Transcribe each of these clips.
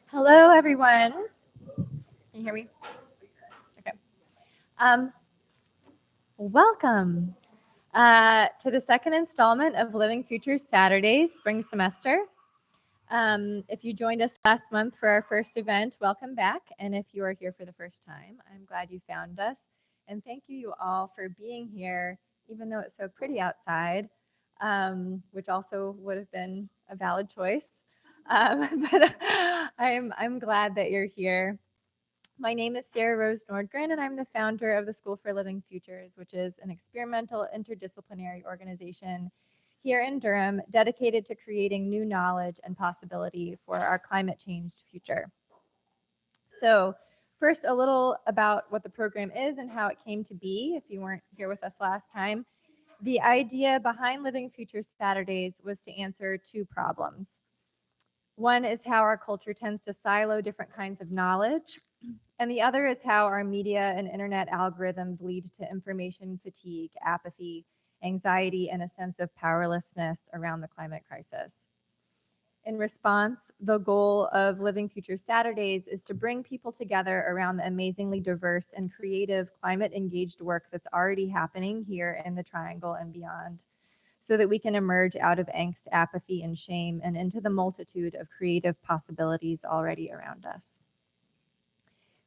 Hello, everyone. Can you hear me? Okay. Welcome to the second installment of Living Futures Saturdays spring semester. If you joined us last month for our first event, welcome back. And if you are here for the first time, I'm glad you found us. And thank you all for being here, even though it's so pretty outside, which also would have been a valid choice. But I'm glad that you're here. My name is Sarah Rose Nordgren, and I'm the founder of the School for Living Futures, which is an experimental interdisciplinary organization here in Durham dedicated to creating new knowledge and possibility for our climate changed future. So first, a little about what the program is and how it came to be, if you weren't here with us last time. The idea behind Living Futures Saturdays was to answer two problems. One is how our culture tends to silo different kinds of knowledge, and the other is how our media and internet algorithms lead to information fatigue, apathy, anxiety, and a sense of powerlessness around the climate crisis. In response, the goal of Living Future Saturdays is to bring people together around the amazingly diverse and creative climate-engaged work that's already happening here in the Triangle and beyond, so that we can emerge out of angst, apathy, and shame and into the multitude of creative possibilities already around us.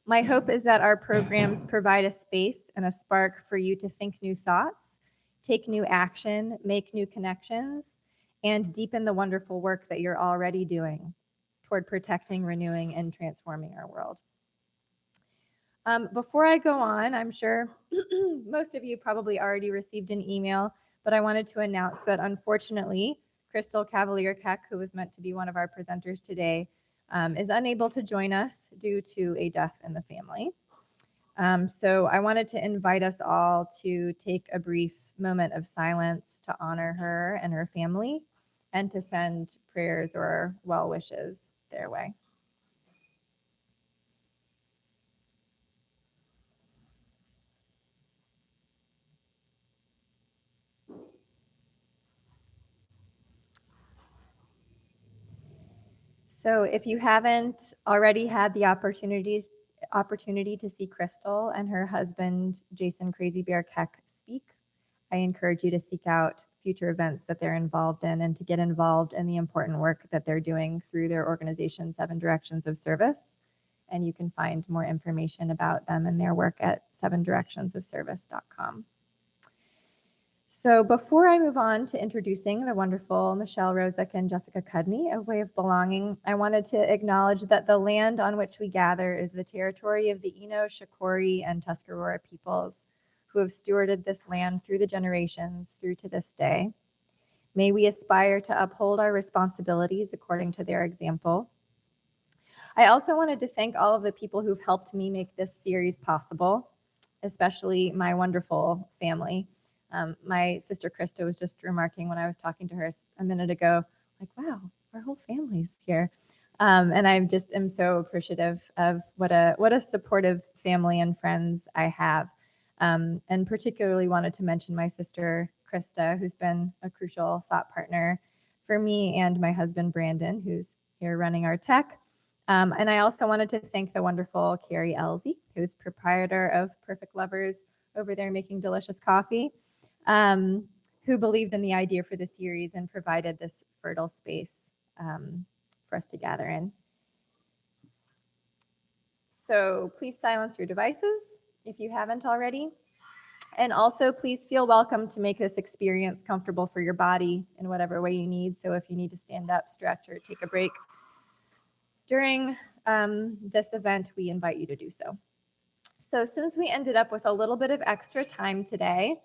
My hope is that our programs provide a space and a spark for you to think new thoughts, take new action, make new connections, and deepen the wonderful work that you're already doing toward protecting, renewing, and transforming our world. Before I go on, I'm sure most of you probably already received an email, but I wanted to announce that unfortunately, Crystal Cavalier-Keck, who was meant to be one of our presenters today, is unable to join us due to a death in the family. So I wanted to invite us all to take a brief moment of silence to honor her and her family and to send prayers or well wishes their way. So if you haven't already had the opportunity to see Crystal and her husband, Jason Crazy Bear Keck, speak, I encourage you to seek out future events that they're involved in and to get involved in the important work that they're doing through their organization, 7 Directions of Service. And you can find more information about them and their work at 7directionsofservice.com. So before I move on to introducing the wonderful Michelle Rozek and Jessica Cudney of Way of Belonging, I wanted to acknowledge that the land on which we gather is the territory of the Eno, Shakori, and Tuscarora peoples, who have stewarded this land through the generations through to this day. May we aspire to uphold our responsibilities according to their example. I also wanted to thank all of the people who've helped me make this series possible, especially my wonderful family. My sister Krista was just remarking when I was talking to her a minute ago, like, wow, our whole family's here. And I just am so appreciative of what a supportive family and friends I have. And particularly wanted to mention my sister Krista, who's been a crucial thought partner for me and my husband Brandon, who's here running our tech. And I also wanted to thank the wonderful Carrie Elsie, who's proprietor of Perfect Lovers over there making delicious coffee, who believed in the idea for the series and provided this fertile space for us to gather in. So please silence your devices if you haven't already. And also please feel welcome to make this experience comfortable for your body in whatever way you need. So if you need to stand up, stretch, or take a break during this event, we invite you to do so. So since we ended up with a little bit of extra time today,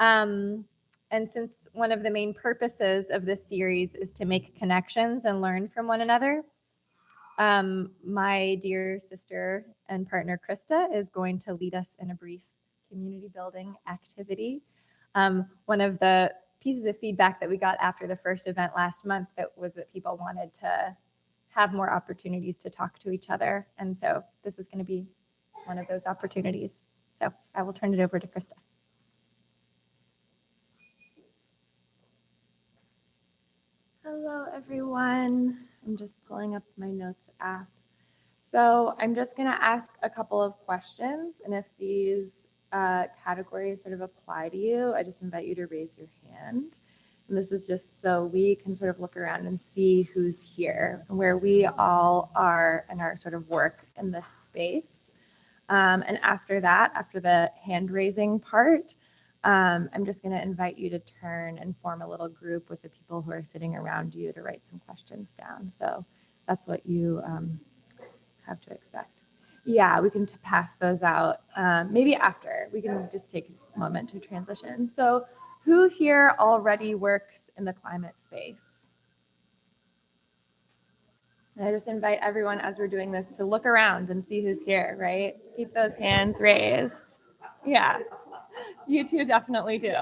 and since one of the main purposes of this series is to make connections and learn from one another, my dear sister and partner Krista is going to lead us in a brief community building activity. One of the pieces of feedback that we got after the first event last month that people wanted to have more opportunities to talk to each other. And so this is going to be one of those opportunities. So I will turn it over to Krista. Hello, everyone. I'm just pulling up my notes app. So I'm just going to ask a couple of questions, and if these categories sort of apply to you, I just invite you to raise your hand. And this is just so we can sort of look around and see who's here and where we all are in our sort of work in this space. And after that, after the hand raising part, I'm just going to invite you to turn and form a little group with the people who are sitting around you to write some questions down. So that's what you have to expect. Yeah, we can pass those out maybe after. We can just take a moment to transition. So who here already works in the climate space? And I just invite everyone as we're doing this to look around and see who's here, right? Keep those hands raised. Yeah, you two definitely do.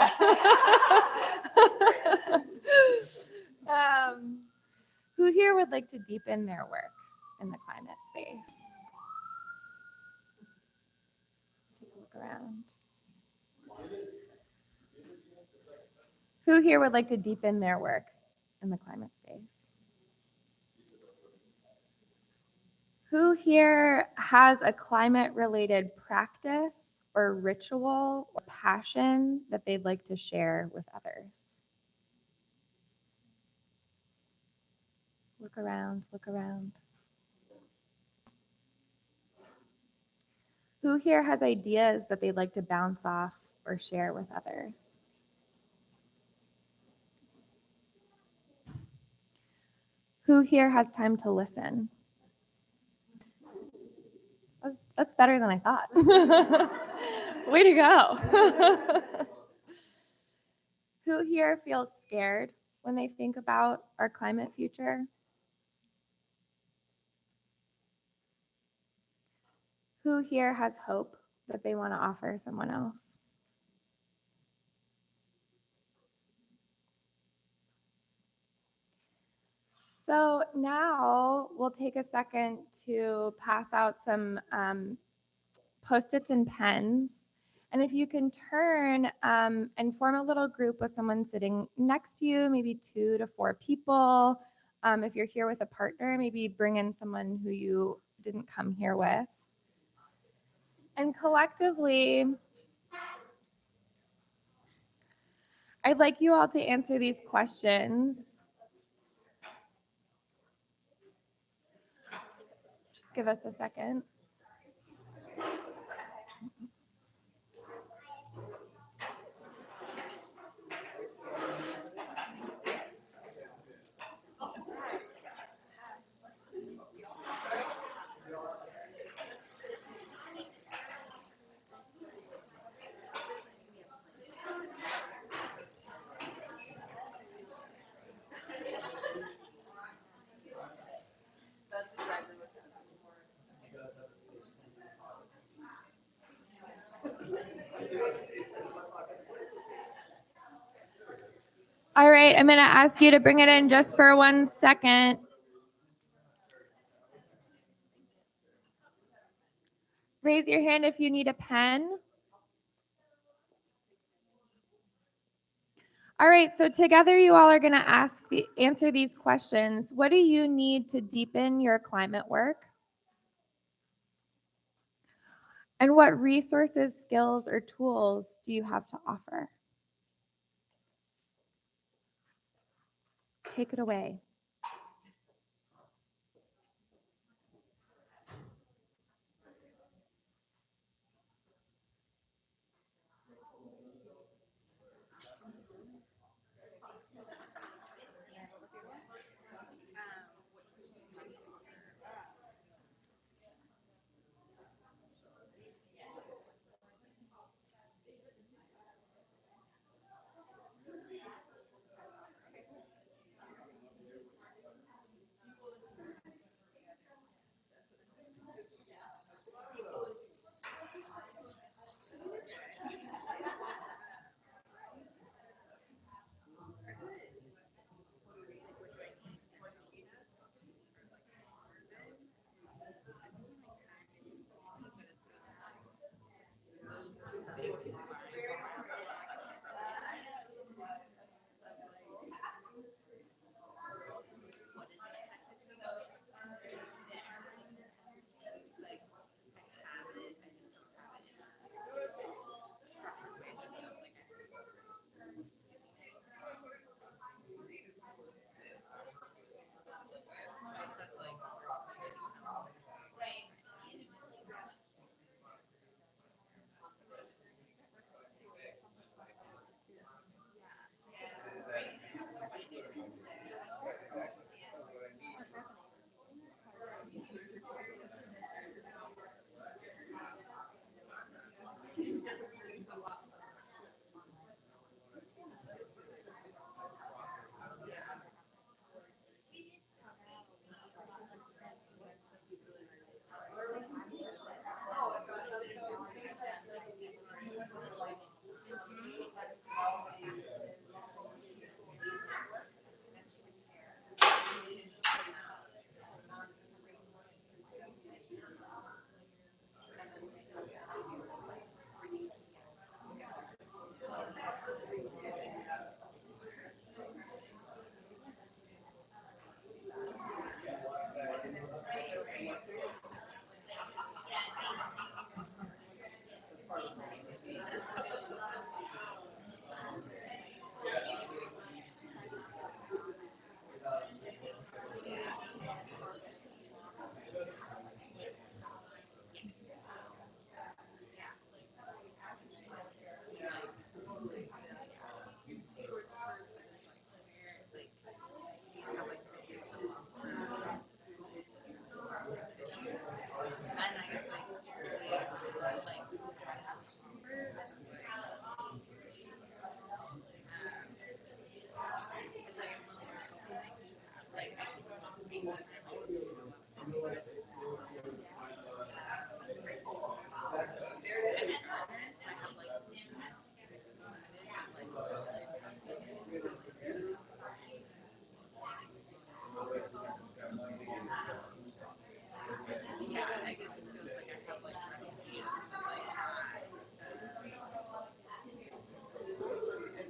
Who here would like to deepen their work in the climate space? Take a look around. Who here would like to deepen their work in the climate space? Who here has a climate-related practice or ritual or passion that they'd like to share with others? Look around, look around. Who here has ideas that they'd like to bounce off or share with others? Who here has time to listen? That's better than I thought. Way to go. Who here feels scared when they think about our climate future? Who here has hope that they want to offer someone else? So now we'll take a second to pass out some Post-its and pens. And if you can turn and form a little group with someone sitting next to you, maybe 2 to 4 people. If you're here with a partner, maybe bring in someone who you didn't come here with. And collectively, I'd like you all to answer these questions. Just give us a second. All right, I'm going to ask you to bring it in just for 1 second. Raise your hand if you need a pen. All right, so together you all are going to answer these questions. What do you need to deepen your climate work? And what resources, skills, or tools do you have to offer? Take it away.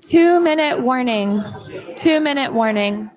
2-minute warning. 2-minute warning.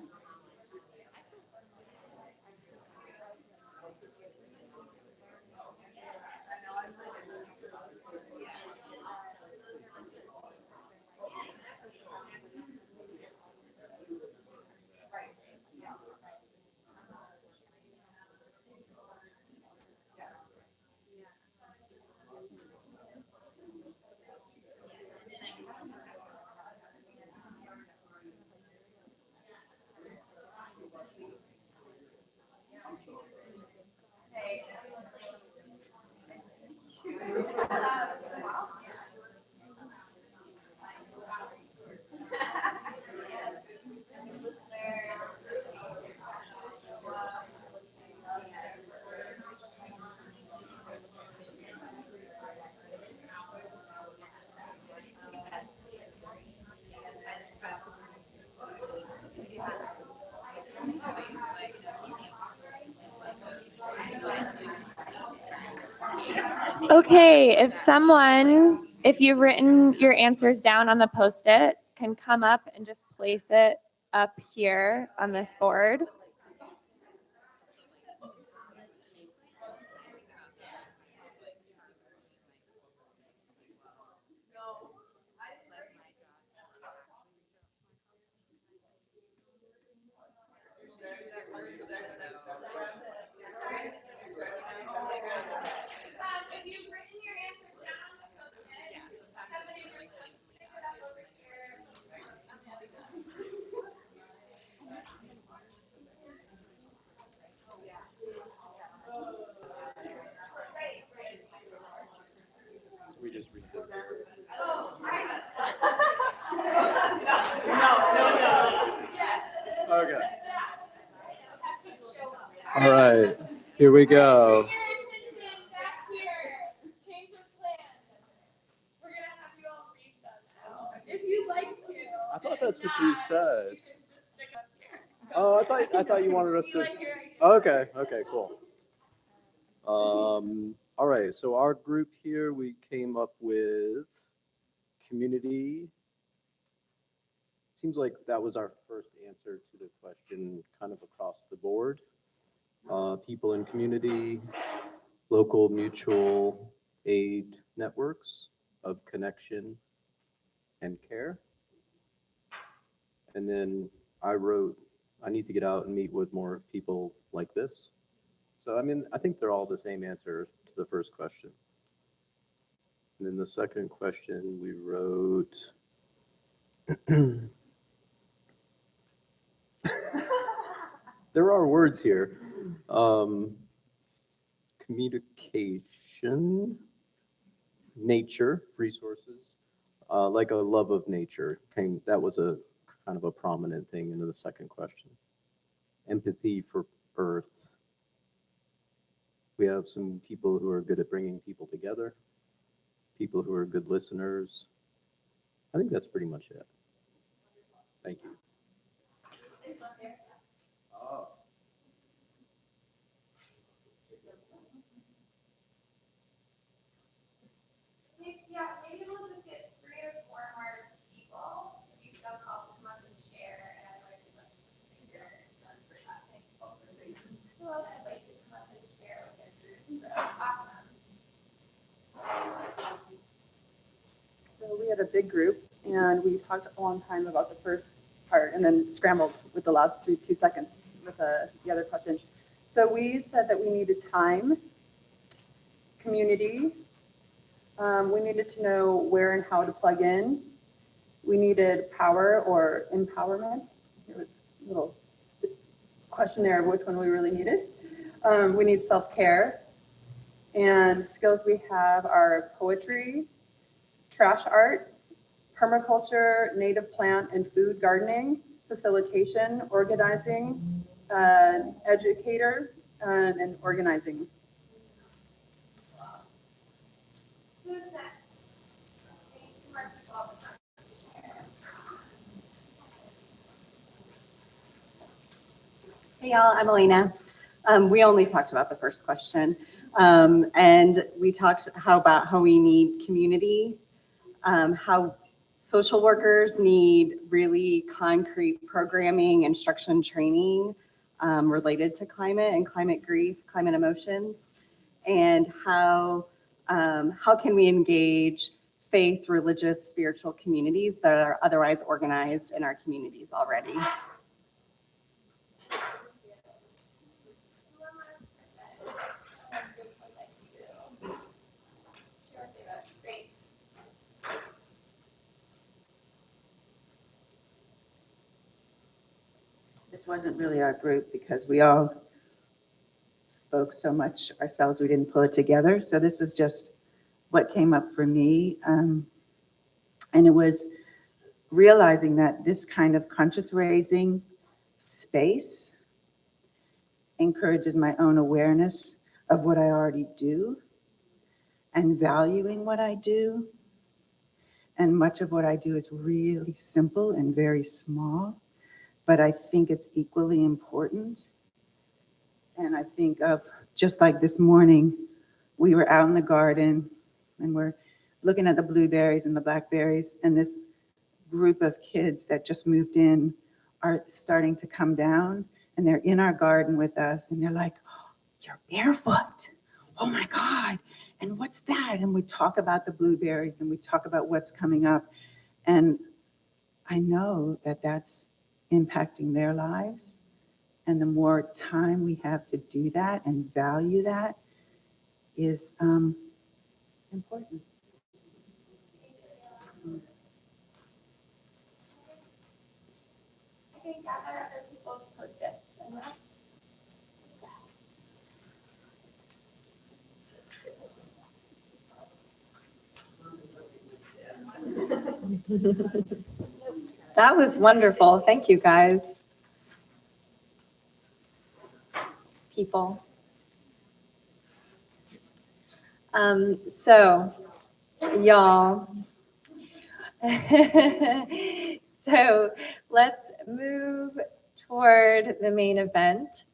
Okay, if you've written your answers down on the Post-it, can come up and just place it up here on this board. We just read them. Okay. All right, here we go. I thought that's what you said. Oh, I thought you wanted us to. Okay, cool. All right, so our group here, we came up with community. Seems like that was our first answer to the question, kind of across the board. People in community, local mutual aid networks of connection and care. And then I wrote, I need to get out and meet with more people like this. So, I mean, I think they're all the same answer to the first question. And then the second question we wrote, there are words here. Communication, nature, resources, like a love of nature. That was a kind of a prominent thing into the second question. Empathy for Earth. We have some people who are good at bringing people together, people who are good listeners. I think that's pretty much it. Thank you. Yeah, maybe we'll just get 3 or 4 more people. If you feel called to come up and share, and otherwise we'd like to hear done for that thing. Who else would like to come up and share with their group? Awesome. So we had a big group, and we talked a long time about the first part, and then scrambled with the last 2 seconds with the other question. So we said that we needed time, community. We needed to know where and how to plug in. We needed power or empowerment. There was a little question there of which one we really needed. We need self-care. And skills we have are poetry, trash art, permaculture, native plant and food gardening, facilitation, organizing, educator, and organizing. Who's next? Hey y'all, I'm Elena. We only talked about the first question. And we talked about how we need community, how Social workers need really concrete programming, instruction, training related to climate and climate grief, climate emotions, and how can we engage faith, religious, spiritual communities that are otherwise organized in our communities already. This wasn't really our group because we all spoke so much ourselves, we didn't pull it together. So this was just what came up for me. And it was realizing that this kind of conscious raising space encourages my own awareness of what I already do and valuing what I do. And much of what I do is really simple and very small, but I think it's equally important. And I think of just like this morning, we were out in the garden and we're looking at the blueberries and the blackberries, and this group of kids that just moved in are starting to come down, and they're in our garden with us, and they're like, oh, you're barefoot. Oh my God. And what's that? And we talk about the blueberries and we talk about what's coming up. And I know that that's impacting their lives. And the more time we have to do that and value that is important. I can gather other people's post-its and that. That was wonderful. Thank you, guys. People. So, y'all. So let's move toward the main event.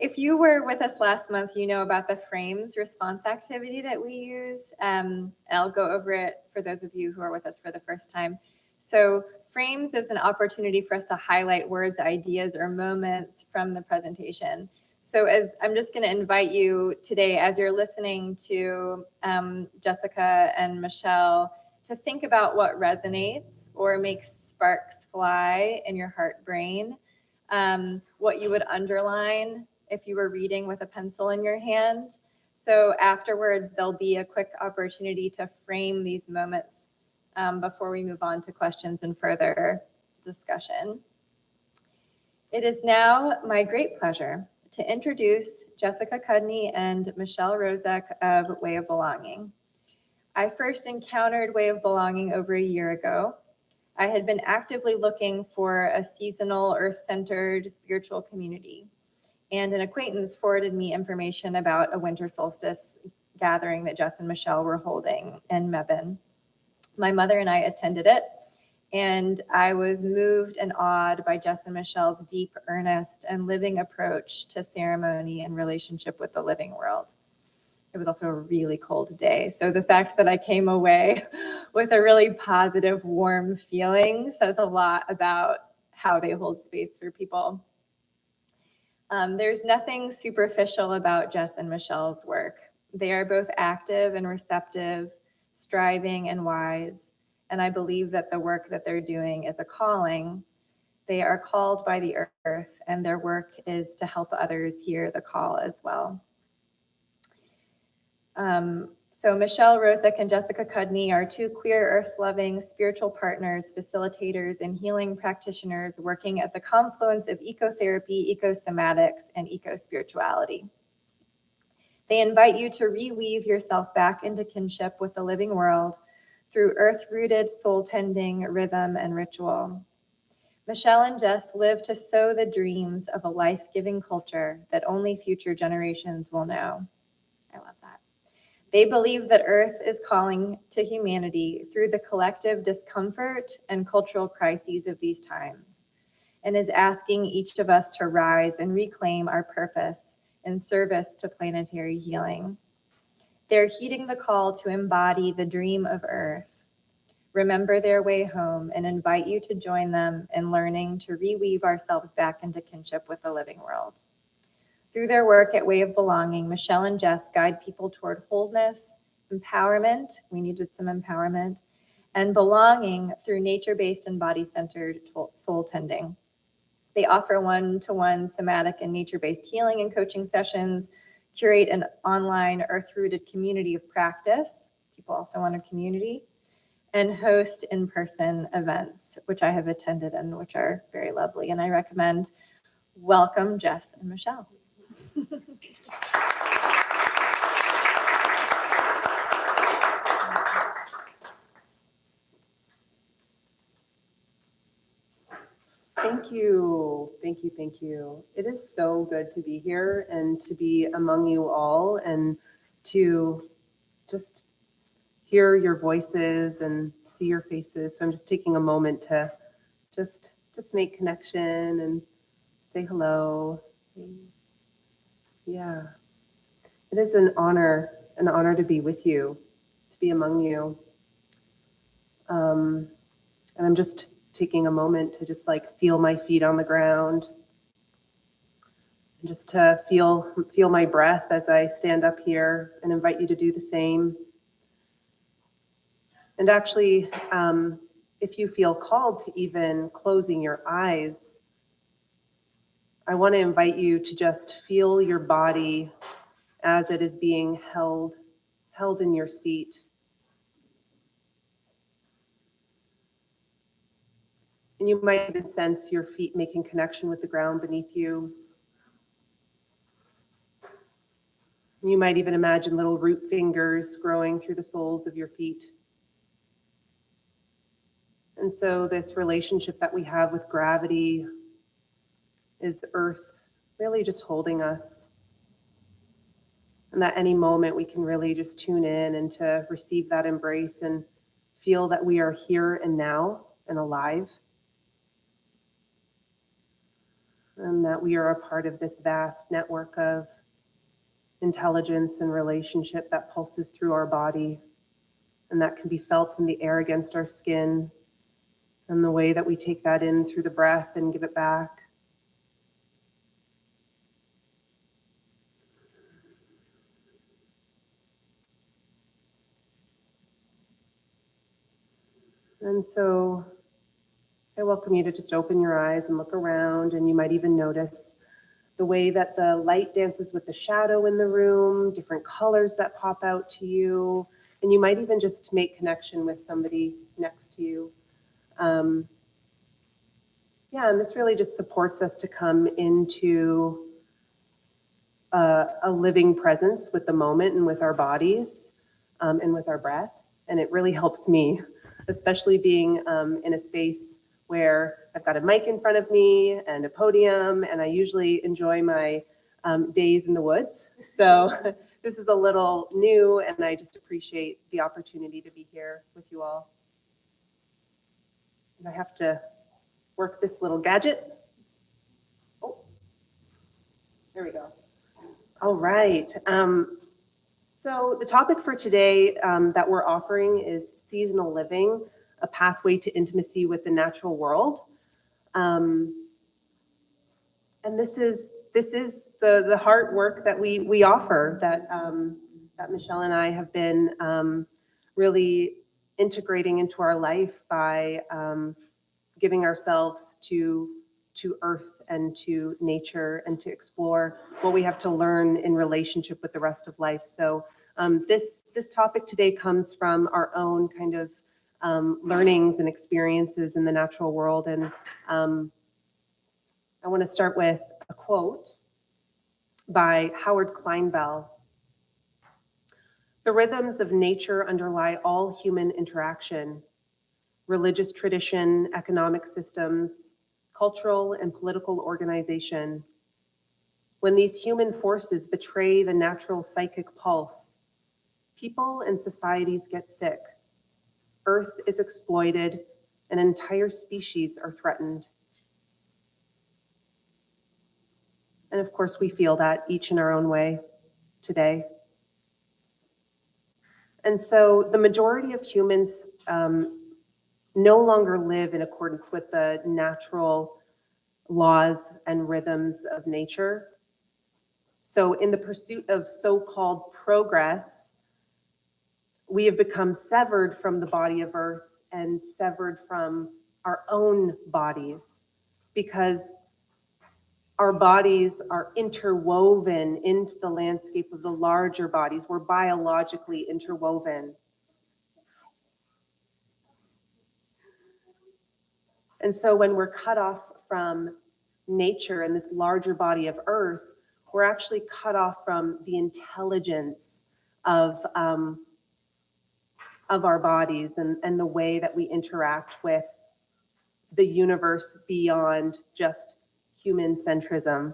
If you were with us last month, you know about the frames response activity that we used. I'll go over it for those of you who are with us for the first time. So frames is an opportunity for us to highlight words, ideas, or moments from the presentation. So as I'm just going to invite you today, as you're listening to Jessica and Michelle, to think about what resonates or makes sparks fly in your heart brain. What you would underline if you were reading with a pencil in your hand. So afterwards, there'll be a quick opportunity to frame these moments before we move on to questions and further discussion. It is now my great pleasure to introduce Jessica Cudney and Michelle Rozek of Way of Belonging. I first encountered Way of Belonging over a year ago. I had been actively looking for a seasonal, earth-centered spiritual community, and an acquaintance forwarded me information about a winter solstice gathering that Jess and Michelle were holding in Mebane. My mother and I attended it, and I was moved and awed by Jess and Michelle's deep, earnest, and living approach to ceremony and relationship with the living world. It was also a really cold day. So the fact that I came away with a really positive, warm feeling says a lot about how they hold space for people. There's nothing superficial about Jess and Michelle's work. They are both active and receptive, striving and wise. And I believe that the work that they're doing is a calling. They are called by the earth, and their work is to help others hear the call as well. So Michelle Rozek and Jessica Cudney are two queer, earth-loving spiritual partners, facilitators, and healing practitioners working at the confluence of ecotherapy, eco-somatics, and eco-spirituality. They invite you to reweave yourself back into kinship with the living world through earth-rooted, soul-tending rhythm and ritual. Michelle and Jess live to sow the dreams of a life-giving culture that only future generations will know. I love that. They believe that Earth is calling to humanity through the collective discomfort and cultural crises of these times, and is asking each of us to rise and reclaim our purpose in service to planetary healing. They're heeding the call to embody the dream of Earth, remember their way home, and invite you to join them in learning to reweave ourselves back into kinship with the living world. Through their work at Way of Belonging, Michelle and Jess guide people toward wholeness, empowerment, we needed some empowerment, and belonging through nature-based and body-centered soul tending. They offer one-to-one somatic and nature-based healing and coaching sessions, curate an online earth-rooted community of practice, people also want a community, and host in-person events, which I have attended and which are very lovely. And I recommend. Welcome, Jess and Michelle. Thank you. Thank you. Thank you. It is so good to be here and to be among you all and to just hear your voices and see your faces. So I'm just taking a moment to just make connection and say hello. Yeah. It is an honor to be with you, to be among you. And I'm just taking a moment to just like feel my feet on the ground, and just to feel my breath as I stand up here, and invite you to do the same. And actually, if you feel called to even closing your eyes, I want to invite you to just feel your body as it is being held in your seat. And you might even sense your feet making connection with the ground beneath you. You might even imagine little root fingers growing through the soles of your feet. And so this relationship that we have with gravity is the earth really just holding us. And at any moment we can really just tune in and to receive that embrace and feel that we are here and now and alive. And that we are a part of this vast network of intelligence and relationship that pulses through our body, and that can be felt in the air against our skin, and the way that we take that in through the breath and give it back. And so I welcome you to just open your eyes and look around, and you might even notice the way that the light dances with the shadow in the room, different colors that pop out to you, and you might even just make connection with somebody next to you. And this really just supports us to come into a living presence with the moment and with our bodies and with our breath. And it really helps me, especially being in a space where I've got a mic in front of me and a podium, and I usually enjoy my days in the woods. So this is a little new, and I just appreciate the opportunity to be here with you all. And I have to work this little gadget. Oh, there we go. All right. So the topic for today that we're offering is seasonal living, a pathway to intimacy with the natural world. And this is the heart work that we offer, that Michelle and I have been really integrating into our life by giving ourselves to earth and to nature, and to explore what we have to learn in relationship with the rest of life. So this topic today comes from our own kind of learnings and experiences in the natural world. And I want to start with a quote by Howard Kleinbell. "The rhythms of nature underlie all human interaction. Religious tradition, economic systems, cultural and political organization. When these human forces betray the natural psychic pulse, people and societies get sick. Earth is exploited, and entire species are threatened." And of course, we feel that each in our own way today. And so the majority of humans no longer live in accordance with the natural laws and rhythms of nature. So in the pursuit of so-called progress, we have become severed from the body of Earth and severed from our own bodies because our bodies are interwoven into the landscape of the larger bodies. We're biologically interwoven. And so when we're cut off from nature and this larger body of Earth, we're actually cut off from the intelligence of our bodies and the way that we interact with the universe beyond just human centrism.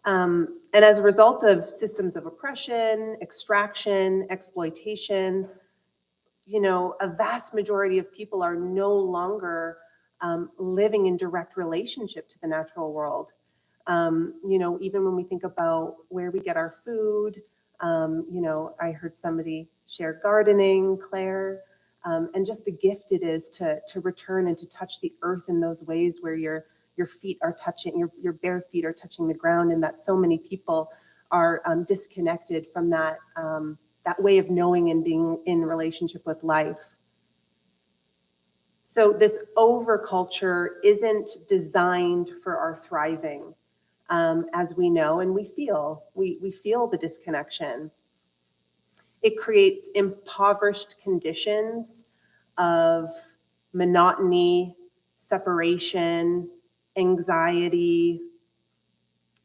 And as a result of systems of oppression, extraction, exploitation, a vast majority of people are no longer living in direct relationship to the natural world. Even when we think about where we get our food, I heard somebody share gardening, Claire, and just the gift it is to return and to touch the earth in those ways where your feet are touching, your bare feet are touching the ground, and that so many people are disconnected from that way of knowing and being in relationship with life. So this overculture isn't designed for our thriving, as we know, and we feel the disconnection. It creates impoverished conditions of monotony, separation, anxiety,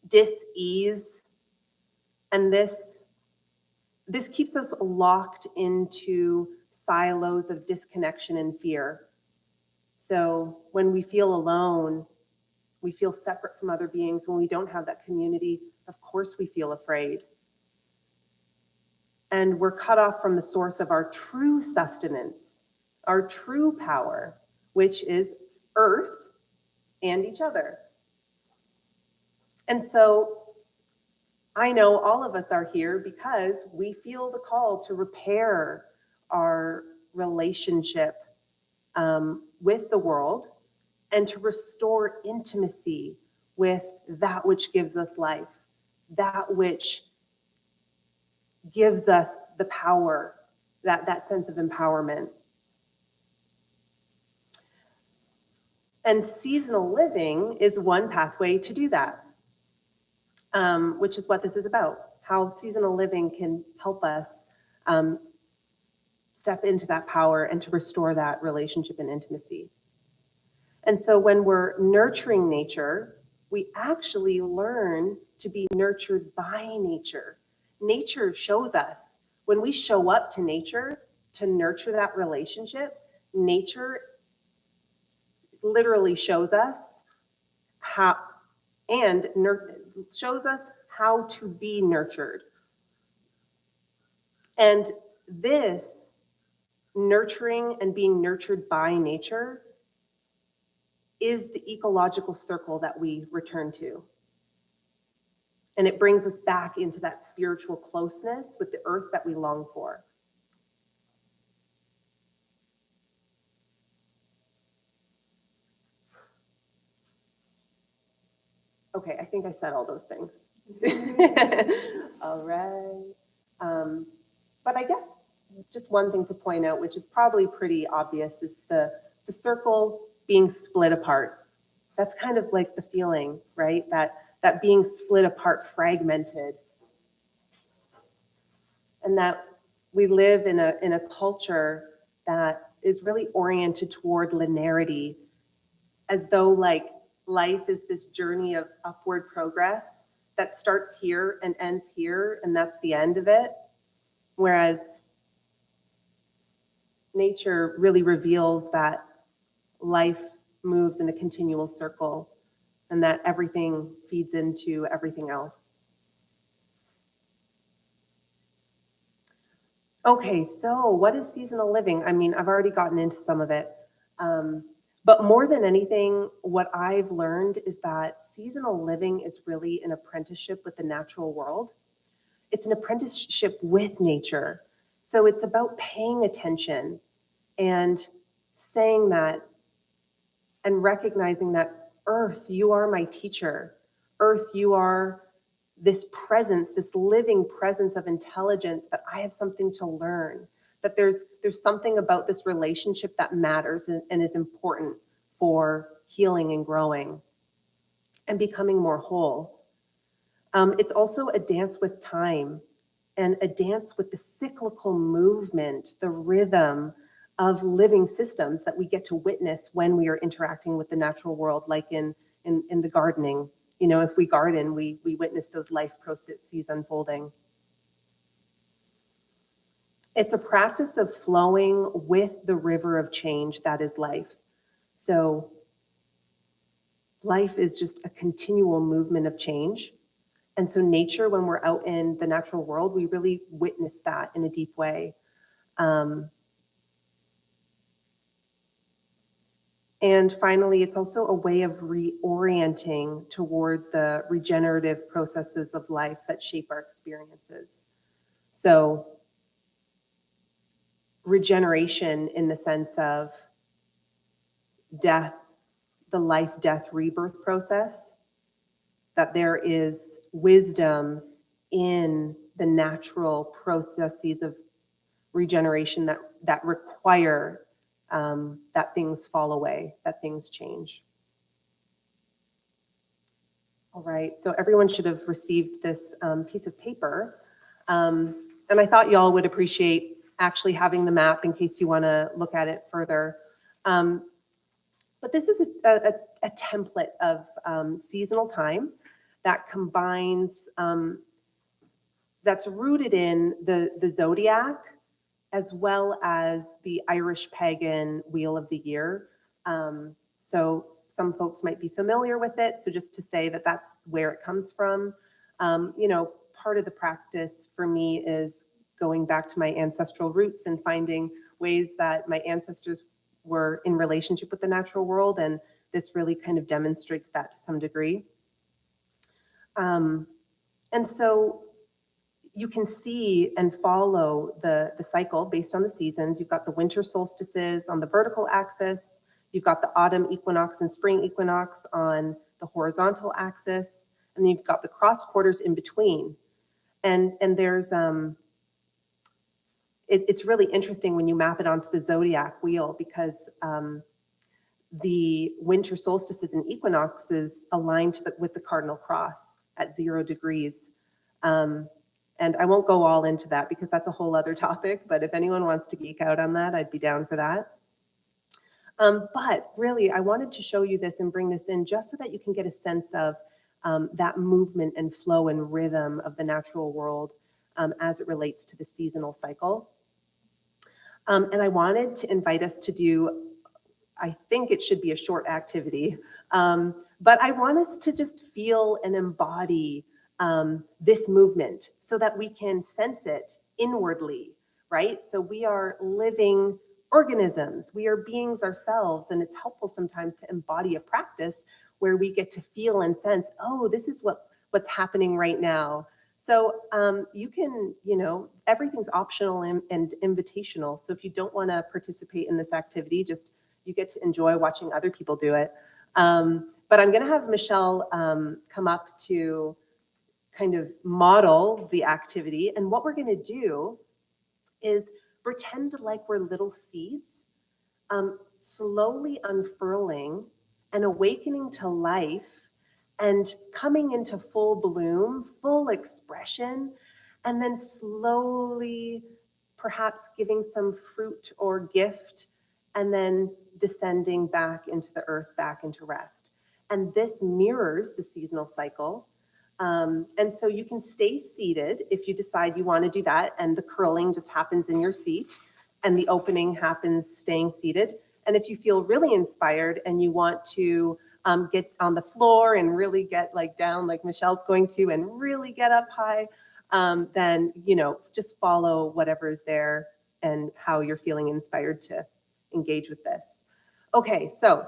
dis-ease, and this keeps us locked into silos of disconnection and fear. So when we feel alone, we feel separate from other beings. When we don't have that community, of course we feel afraid. And we're cut off from the source of our true sustenance, our true power, which is Earth and each other. And so I know all of us are here because we feel the call to repair our relationship with the world and to restore intimacy with that which gives us life, that which gives us the power, that sense of empowerment. And seasonal living is one pathway to do that, which is what this is about, how seasonal living can help us step into that power and to restore that relationship and intimacy. And so when we're nurturing nature, we actually learn to be nurtured by nature. Nature shows us, when we show up to nature to nurture that relationship, nature literally shows us how, and shows us how to be nurtured. And this nurturing and being nurtured by nature is the ecological circle that we return to. And it brings us back into that spiritual closeness with the earth that we long for. Okay, I think I said all those things. All right. But I guess just one thing to point out, which is probably pretty obvious, is the circle being split apart. That's kind of like the feeling, right? That being split apart, fragmented. And that we live in a culture that is really oriented toward linearity, as though like life is this journey of upward progress that starts here and ends here, and that's the end of it. Whereas nature really reveals that life moves in a continual circle and that everything feeds into everything else. Okay, so what is seasonal living? I mean, I've already gotten into some of it. But more than anything, what I've learned is that seasonal living is really an apprenticeship with the natural world. It's an apprenticeship with nature. So it's about paying attention and saying that and recognizing that Earth, you are my teacher. Earth, you are this presence, this living presence of intelligence that I have something to learn. That there's something about this relationship that matters and is important for healing and growing and becoming more whole. It's also a dance with time and a dance with the cyclical movement, the rhythm of living systems that we get to witness when we are interacting with the natural world, like in the gardening. You know, if we garden, we witness those life processes unfolding. It's a practice of flowing with the river of change that is life. So life is just a continual movement of change. And so nature, when we're out in the natural world, we really witness that in a deep way. And finally, it's also a way of reorienting toward the regenerative processes of life that shape our experiences. So regeneration in the sense of death, the life, death, rebirth process, that there is wisdom in the natural processes of regeneration that require that things fall away, that things change. All right, so everyone should have received this piece of paper. And I thought y'all would appreciate actually having the map in case you want to look at it further. But this is a template of seasonal time that combines, that's rooted in the zodiac, as well as the Irish pagan wheel of the year. So some folks might be familiar with it. So just to say that that's where it comes from. You know, part of the practice for me is going back to my ancestral roots and finding ways that my ancestors were in relationship with the natural world. And this really kind of demonstrates that to some degree. And so you can see and follow the cycle based on the seasons. You've got the winter solstices on the vertical axis. You've got the autumn equinox and spring equinox on the horizontal axis. And then you've got the cross quarters in between. And there's, it's really interesting when you map it onto the zodiac wheel because the winter solstices and equinoxes align with the cardinal cross at 0 degrees. And I won't go all into that because that's a whole other topic, but if anyone wants to geek out on that, I'd be down for that. But really, I wanted to show you this and bring this in just so that you can get a sense of that movement and flow and rhythm of the natural world as it relates to the seasonal cycle. And I wanted to invite us to do, I think it should be a short activity, but I want us to just feel and embody this movement so that we can sense it inwardly, right? So we are living organisms, we are beings ourselves, and it's helpful sometimes to embody a practice where we get to feel and sense, oh, this is what's happening right now. So you can, you know, everything's optional and invitational. So if you don't want to participate in this activity, just you get to enjoy watching other people do it. But I'm going to have Michelle come up to kind of model the activity. And what we're going to do is pretend like we're little seeds, slowly unfurling and awakening to life and coming into full bloom, full expression, and then slowly perhaps giving some fruit or gift, and then descending back into the earth, back into rest. And this mirrors the seasonal cycle. And so you can stay seated if you decide you want to do that, and the curling just happens in your seat, and the opening happens staying seated. And if you feel really inspired and you want to get on the floor and really get like down like Michelle's going to and really get up high, then, you know, just follow whatever is there and how you're feeling inspired to engage with this. Okay, so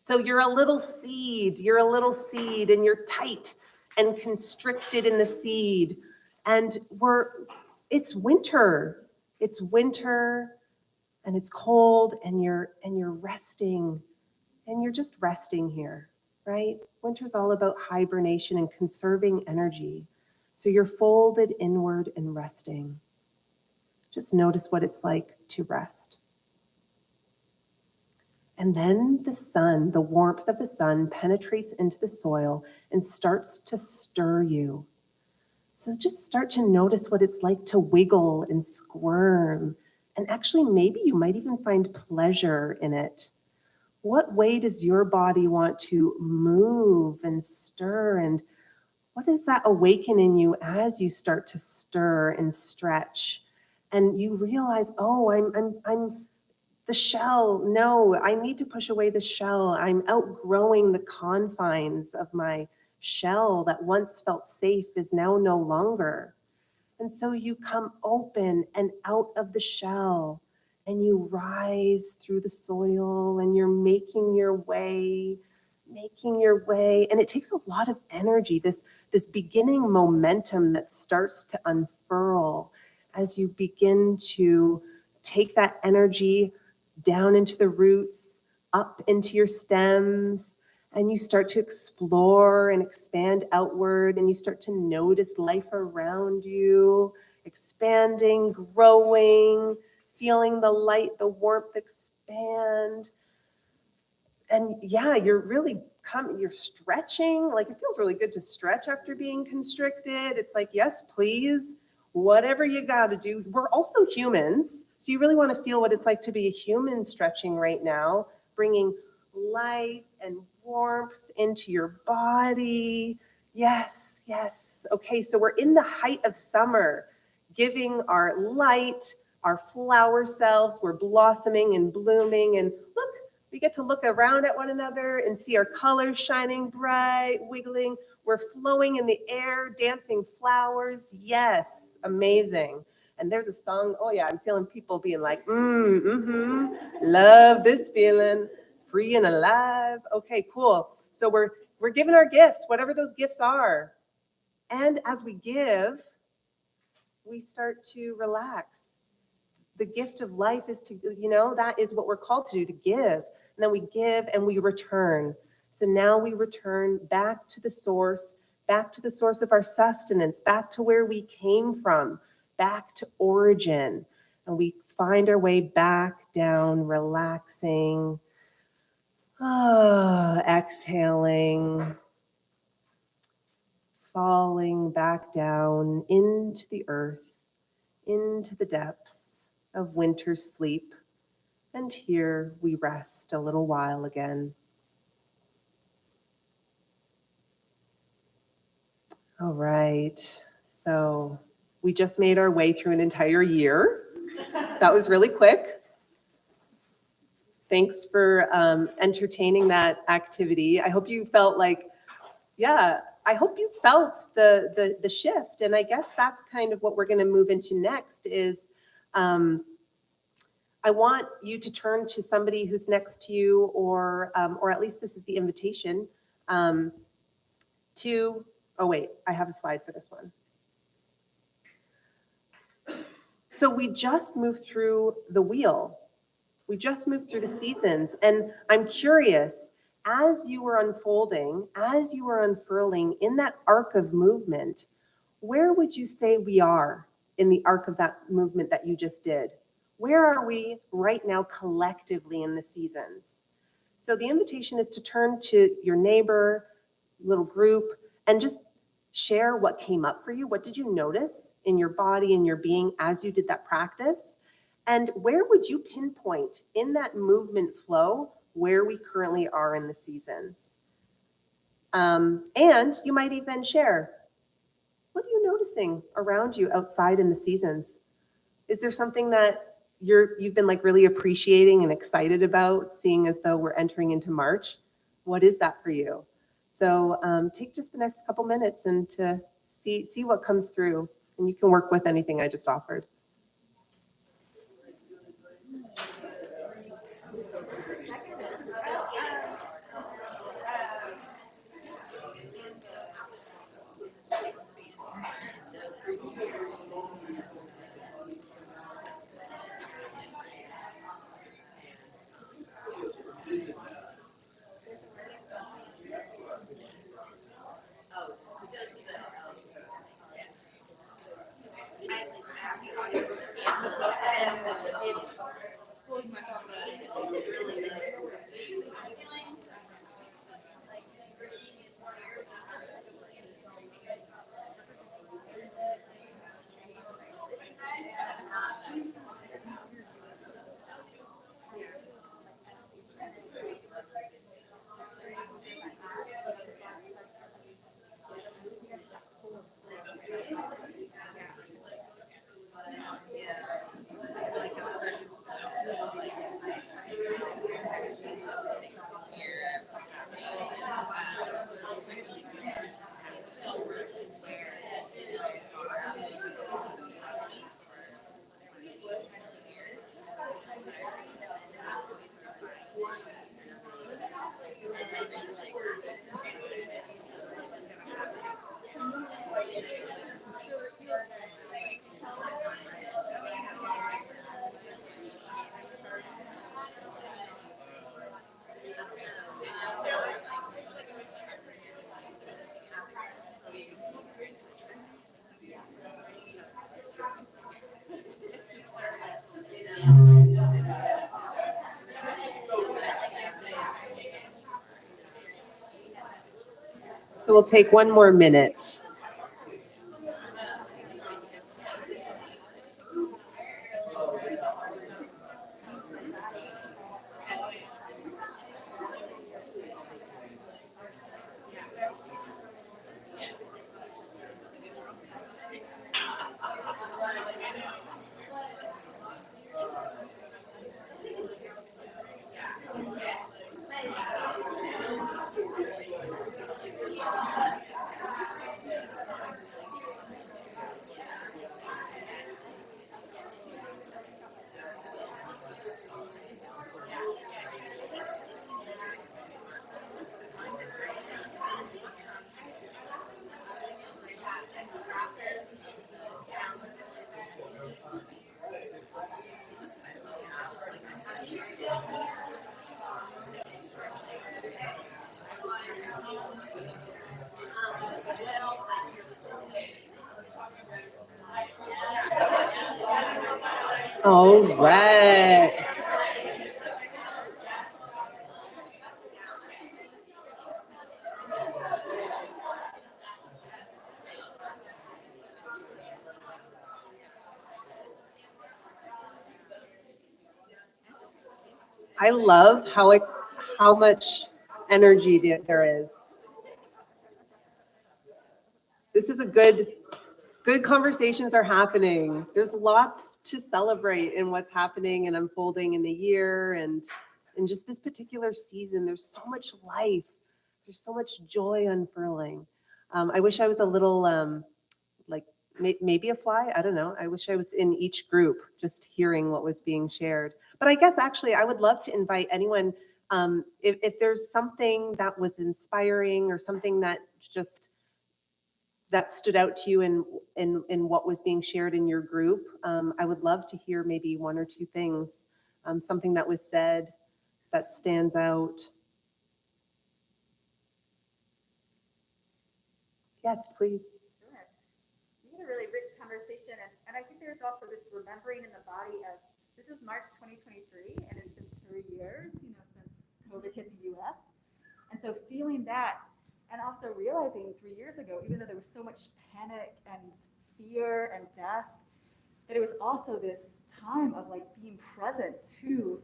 you're a little seed, and you're tight and constricted in the seed, And it's winter. It's winter and it's cold and you're resting and you're just resting here, right? Winter's all about hibernation and conserving energy. So you're folded inward and resting. Just notice what it's like to rest. And then the sun, the warmth of the sun penetrates into the soil and starts to stir you. So just start to notice what it's like to wiggle and squirm. And actually, maybe you might even find pleasure in it. What way does your body want to move and stir? And what does that awaken in you as you start to stir and stretch? And you realize, oh, I'm the shell. No, I need to push away the shell. I'm outgrowing the confines of my shell that once felt safe is now no longer. And so you come open and out of the shell and you rise through the soil and you're making your way. And it takes a lot of energy, this beginning momentum that starts to unfurl as you begin to take that energy down into the roots, up into your stems, and you start to explore and expand outward, and you start to notice life around you, expanding, growing, feeling the light, the warmth expand. And yeah, you're stretching. Like, it feels really good to stretch after being constricted. It's like, yes, please, whatever you got to do. We're also humans. So you really want to feel what it's like to be a human stretching right now, bringing light and warmth into your body. Yes, yes. Okay, so we're in the height of summer, giving our light, our flower selves. We're blossoming and blooming. And look, we get to look around at one another and see our colors shining bright, wiggling. We're flowing in the air, dancing flowers. Yes, amazing. And there's a song, oh yeah, I'm feeling people being like, love this feeling, free and alive. Okay, cool. So we're giving our gifts, whatever those gifts are. And as we give, we start to relax. The gift of life is to, that is what we're called to do, to give. And then we give and we return. So now we return back to the source of our sustenance, back to where we came from, back to origin. And we find our way back down, relaxing, exhaling, falling back down into the earth, into the depths of winter's sleep. And here we rest a little while again. All right, so we just made our way through an entire year. That was really quick. Thanks for entertaining that activity. I hope you felt like, I hope you felt the shift. And I guess that's kind of what we're going to move into next is I want you to turn to somebody who's next to you, or at least this is the invitation, oh wait, I have a slide for this one. So we just moved through the wheel. We just moved through the seasons. And I'm curious, as you were unfolding, as you were unfurling in that arc of movement, where would you say we are in the arc of that movement that you just did? Where are we right now collectively in the seasons? So the invitation is to turn to your neighbor, little group, and just share what came up for you. What did you notice in your body and your being as you did that practice? And where would you pinpoint in that movement flow where we currently are in the seasons? And you might even share, what are you noticing around you outside in the seasons? Is there something that you've been like really appreciating and excited about, seeing as though we're entering into March? What is that for you? So take just the next couple minutes and to see what comes through, and you can work with anything I just offered. So we'll take one more minute. All right. I love how much energy there is. This is a good conversations are happening. There's lots to celebrate in what's happening and unfolding in the year and in just this particular season. There's so much life. There's so much joy unfurling. I wish I was a little like maybe a fly. I don't know. I wish I was in each group just hearing what was being shared. But I guess actually I would love to invite anyone if there's something that was inspiring or something that just that stood out to you in what was being shared in your group. I would love to hear maybe one or two things, something that was said that stands out. Yes, please. Sure. We had a really rich conversation, and I think there's also this remembering in the body of this is March 2023, and it's been 3 years, since COVID hit the U.S. And so feeling that, and also realizing 3 years ago, even though there was so much panic and fear and death, that it was also this time of like being present to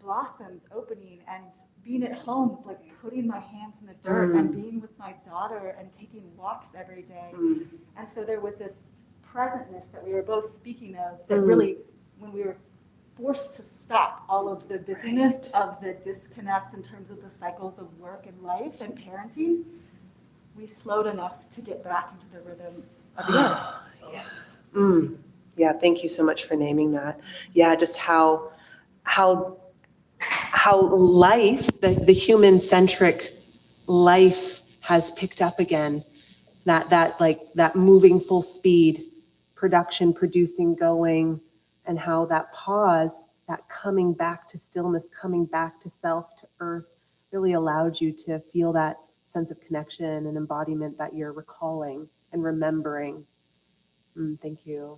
blossoms opening and being at home, like putting my hands in the dirt and being with my daughter and taking walks every day. And so there was this presentness that we were both speaking of that really, when we were forced to stop all of the busyness of the disconnect in terms of the cycles of work and life and parenting, we slowed enough to get back into the rhythm of the earth. Yeah, thank you so much for naming that. Yeah, just how life, the human-centric life has picked up again. That moving full speed, production, producing, going, and how that pause, that coming back to stillness, coming back to self, to earth, really allowed you to feel that sense of connection and embodiment that you're recalling and remembering. Thank you.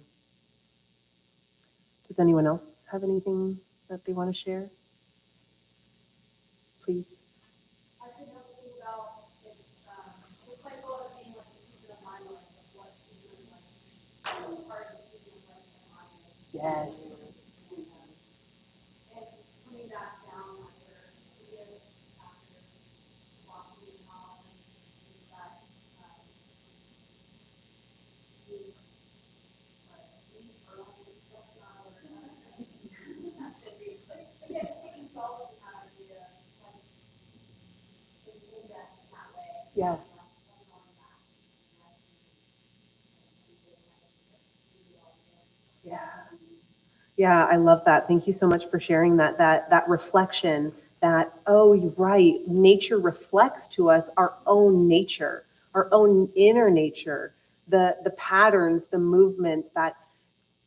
Does anyone else have anything that they want to share? Please. I've been thinking about the cycle of being like the season of my life, of what season of life, part of the season of life that I'm in. Yes. And coming back down after years, after walking on that again, taking solace in that idea, like in that way. Yes. Yeah. Yeah, I love that. Thank you so much for sharing that reflection that, oh, you're right. Nature reflects to us our own nature, our own inner nature, the patterns, the movements that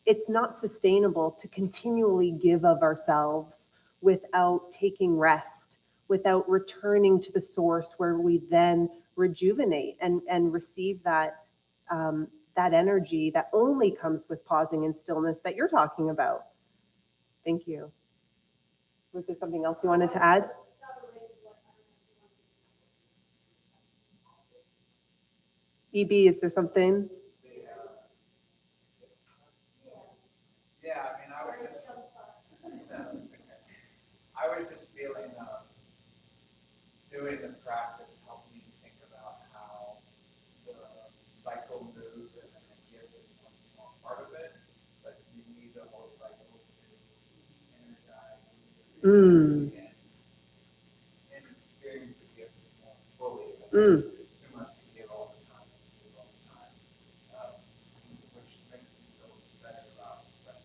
it's not sustainable to continually give of ourselves without taking rest, without returning to the source where we then rejuvenate and receive that that energy that only comes with pausing and stillness that you're talking about. Thank you. Was there something else you wanted to add? EB, is there something? Yeah, I mean, I was just feeling, doing the practice helped me think about how the cycle moves and then the gift is one small part of it, but you need the whole cycle to energize Mm. and experience the gift more fully. Mm. It's too much to give all the time, which makes me feel better about the rest.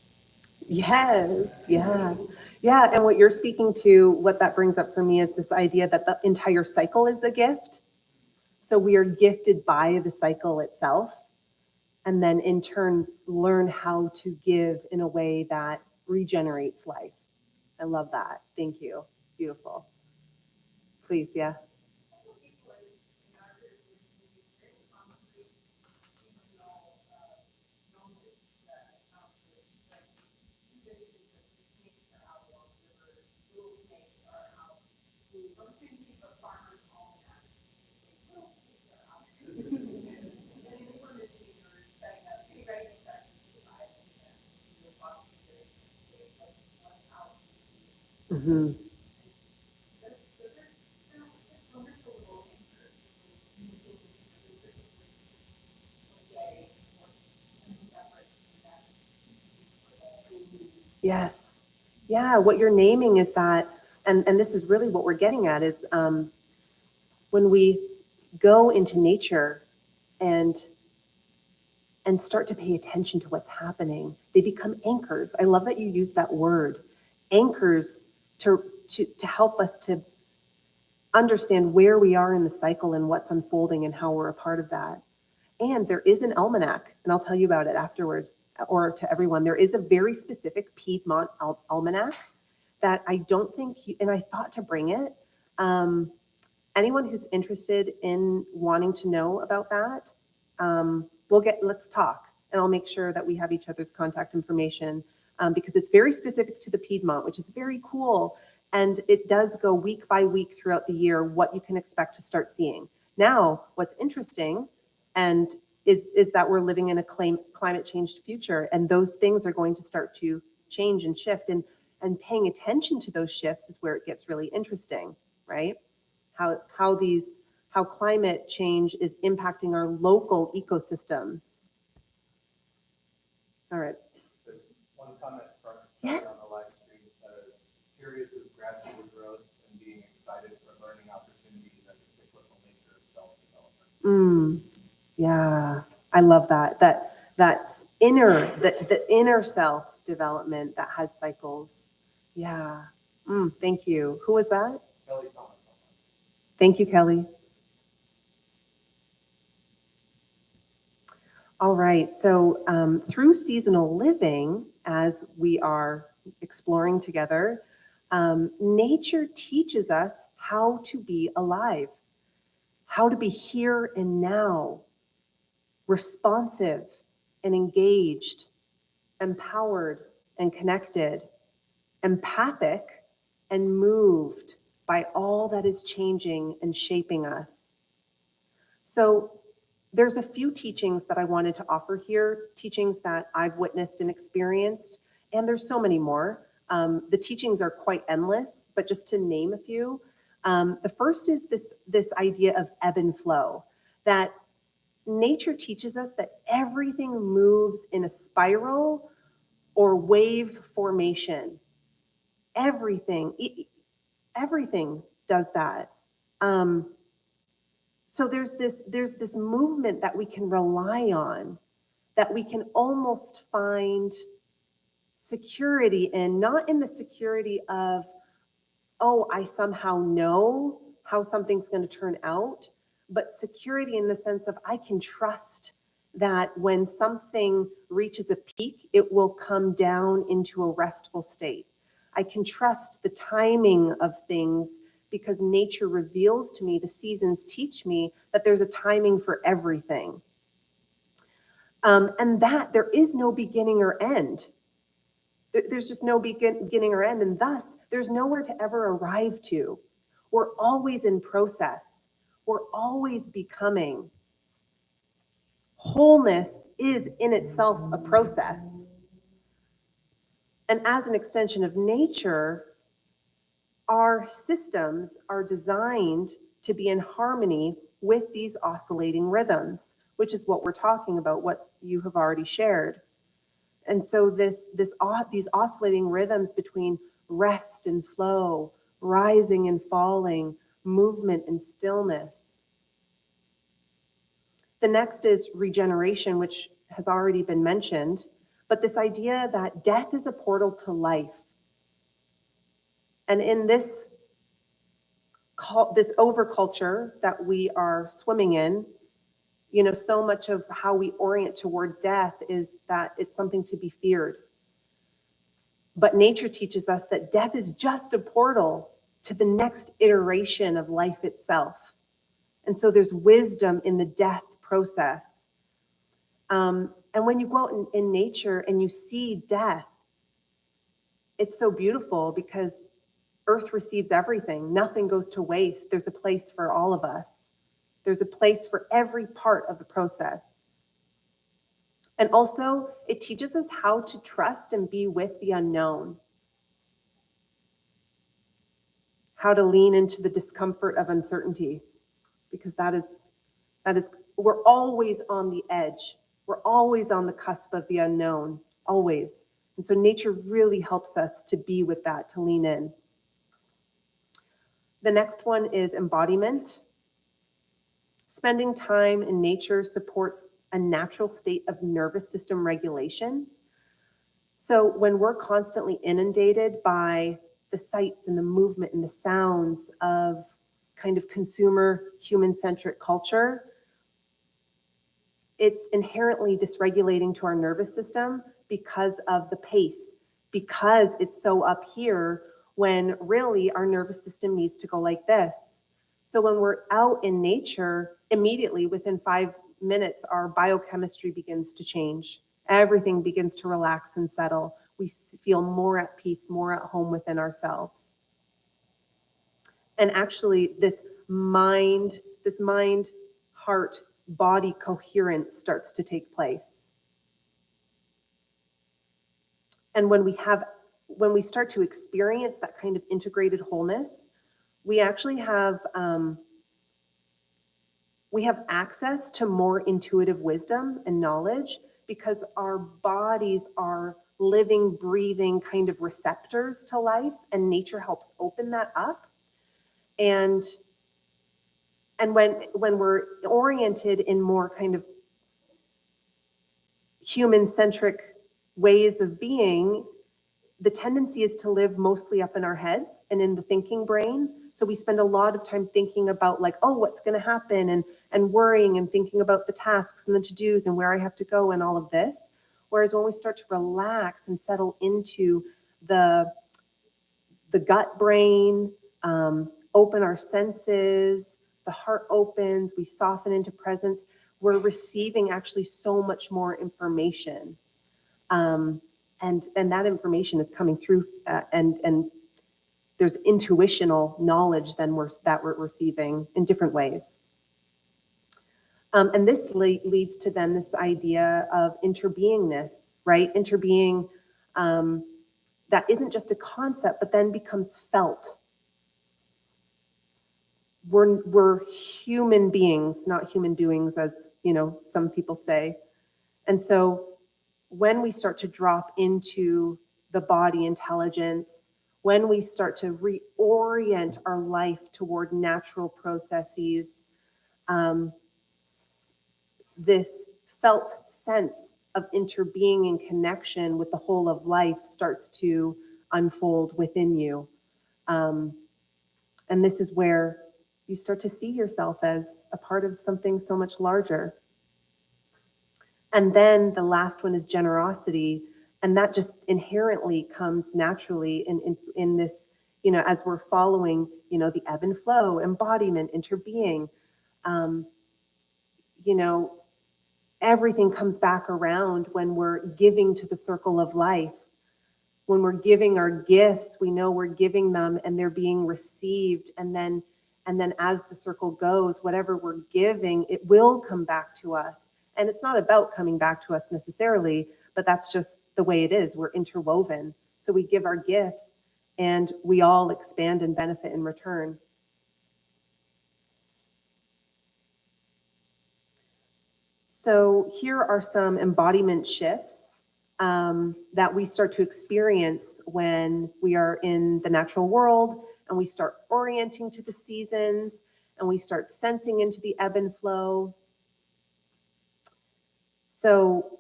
Yes, yeah. Yeah, and what you're speaking to, what that brings up for me is this idea that the entire cycle is a gift. So we are gifted by the cycle itself, and then in turn learn how to give in a way that regenerates life. I love that. Thank you. Beautiful. Please, yeah. Hmm. Yes. Yeah, what you're naming is that, and this is really what we're getting at, is when we go into nature and start to pay attention to what's happening, they become anchors. I love that you use that word, anchors, to help us to understand where we are in the cycle and what's unfolding and how we're a part of that. And there is an almanac, and I'll tell you about it afterward, or to everyone. There is a very specific Piedmont almanac that I don't think, and I thought to bring it. Anyone who's interested in wanting to know about that, let's talk, and I'll make sure that we have each other's contact information, because it's very specific to the Piedmont, which is very cool. And it does go week by week throughout the year what you can expect to start seeing. Now, what's interesting and is that we're living in a climate changed future, and those things are going to start to change and shift, and paying attention to those shifts is where it gets really interesting, right? How climate change is impacting our local ecosystems. All right. There's one comment from Yes. Kelly on the live stream says, periods of gradual growth and being excited for learning opportunities and the cyclical nature of self-development. Yeah, I love that. That's the inner self development that has cycles. Yeah. Thank you. Who was that? Kelly Thomas. Thank you, Kelly. All right. So through seasonal living, as we are exploring together, nature teaches us how to be alive, how to be here and now, responsive and engaged, empowered and connected, empathic and moved by all that is changing and shaping us. So there's a few teachings that I wanted to offer here, teachings that I've witnessed and experienced, and there's so many more. The teachings are quite endless, but just to name a few, the first is this idea of ebb and flow, that nature teaches us that everything moves in a spiral or wave formation. Everything does that. So there's this movement that we can rely on, that we can almost find security in, not in the security of, oh, I somehow know how something's going to turn out, but security in the sense of I can trust that when something reaches a peak, it will come down into a restful state. I can trust the timing of things because nature reveals to me, the seasons teach me that there's a timing for everything. And that there is no beginning or end. There's just no beginning or end, and thus there's nowhere to ever arrive to. We're always in process. We're always becoming. Wholeness is in itself a process. And as an extension of nature, our systems are designed to be in harmony with these oscillating rhythms, which is what we're talking about, what you have already shared. And so these oscillating rhythms between rest and flow, rising and falling, movement and stillness. The next is regeneration, which has already been mentioned, but this idea that death is a portal to life. And in this overculture that we are swimming in, so much of how we orient toward death is that it's something to be feared. But nature teaches us that death is just a portal to the next iteration of life itself. And so there's wisdom in the death process. And when you go out in nature and you see death, it's so beautiful because Earth receives everything. Nothing goes to waste. There's a place for all of us. There's a place for every part of the process. And also, it teaches us how to trust and be with the unknown. How to lean into the discomfort of uncertainty, because that is, we're always on the edge. We're always on the cusp of the unknown, always. And so nature really helps us to be with that, to lean in. The next one is embodiment. Spending time in nature supports a natural state of nervous system regulation. So when we're constantly inundated by the sights and the movement and the sounds of kind of consumer human-centric culture, it's inherently dysregulating to our nervous system because of the pace, because it's so up here when really our nervous system needs to go like this. So when we're out in nature, immediately within 5 minutes, our biochemistry begins to change. Everything begins to relax and settle. We feel more at peace, more at home within ourselves. And actually this mind, heart, body coherence starts to take place. And when we start to experience that kind of integrated wholeness, we actually have access to more intuitive wisdom and knowledge because our bodies are living, breathing kind of receptors to life, and nature helps open that up. And when we're oriented in more kind of human-centric ways of being, the tendency is to live mostly up in our heads and in the thinking brain. So we spend a lot of time thinking about like, oh, what's going to happen, and worrying and thinking about the tasks and the to-dos and where I have to go and all of this. Whereas when we start to relax and settle into the gut brain, open our senses, the heart opens, we soften into presence, we're receiving actually so much more information. And that information is coming through, and there's intuitional knowledge that we're receiving in different ways. And this leads to then this idea of interbeingness, right? Interbeing that isn't just a concept, but then becomes felt. We're human beings, not human doings, as some people say. And so when we start to drop into the body intelligence, when we start to reorient our life toward natural processes, this felt sense of interbeing and connection with the whole of life starts to unfold within you. And this is where you start to see yourself as a part of something so much larger. And then the last one is generosity. And that just inherently comes naturally in this, as we're following, the ebb and flow, embodiment, interbeing, everything comes back around when we're giving to the circle of life. When we're giving our gifts, we know we're giving them and they're being received. And then as the circle goes, whatever we're giving, it will come back to us. And it's not about coming back to us necessarily, but that's just the way it is. We're interwoven. So we give our gifts and we all expand and benefit in return. So here are some embodiment shifts that we start to experience when we are in the natural world and we start orienting to the seasons and we start sensing into the ebb and flow. So,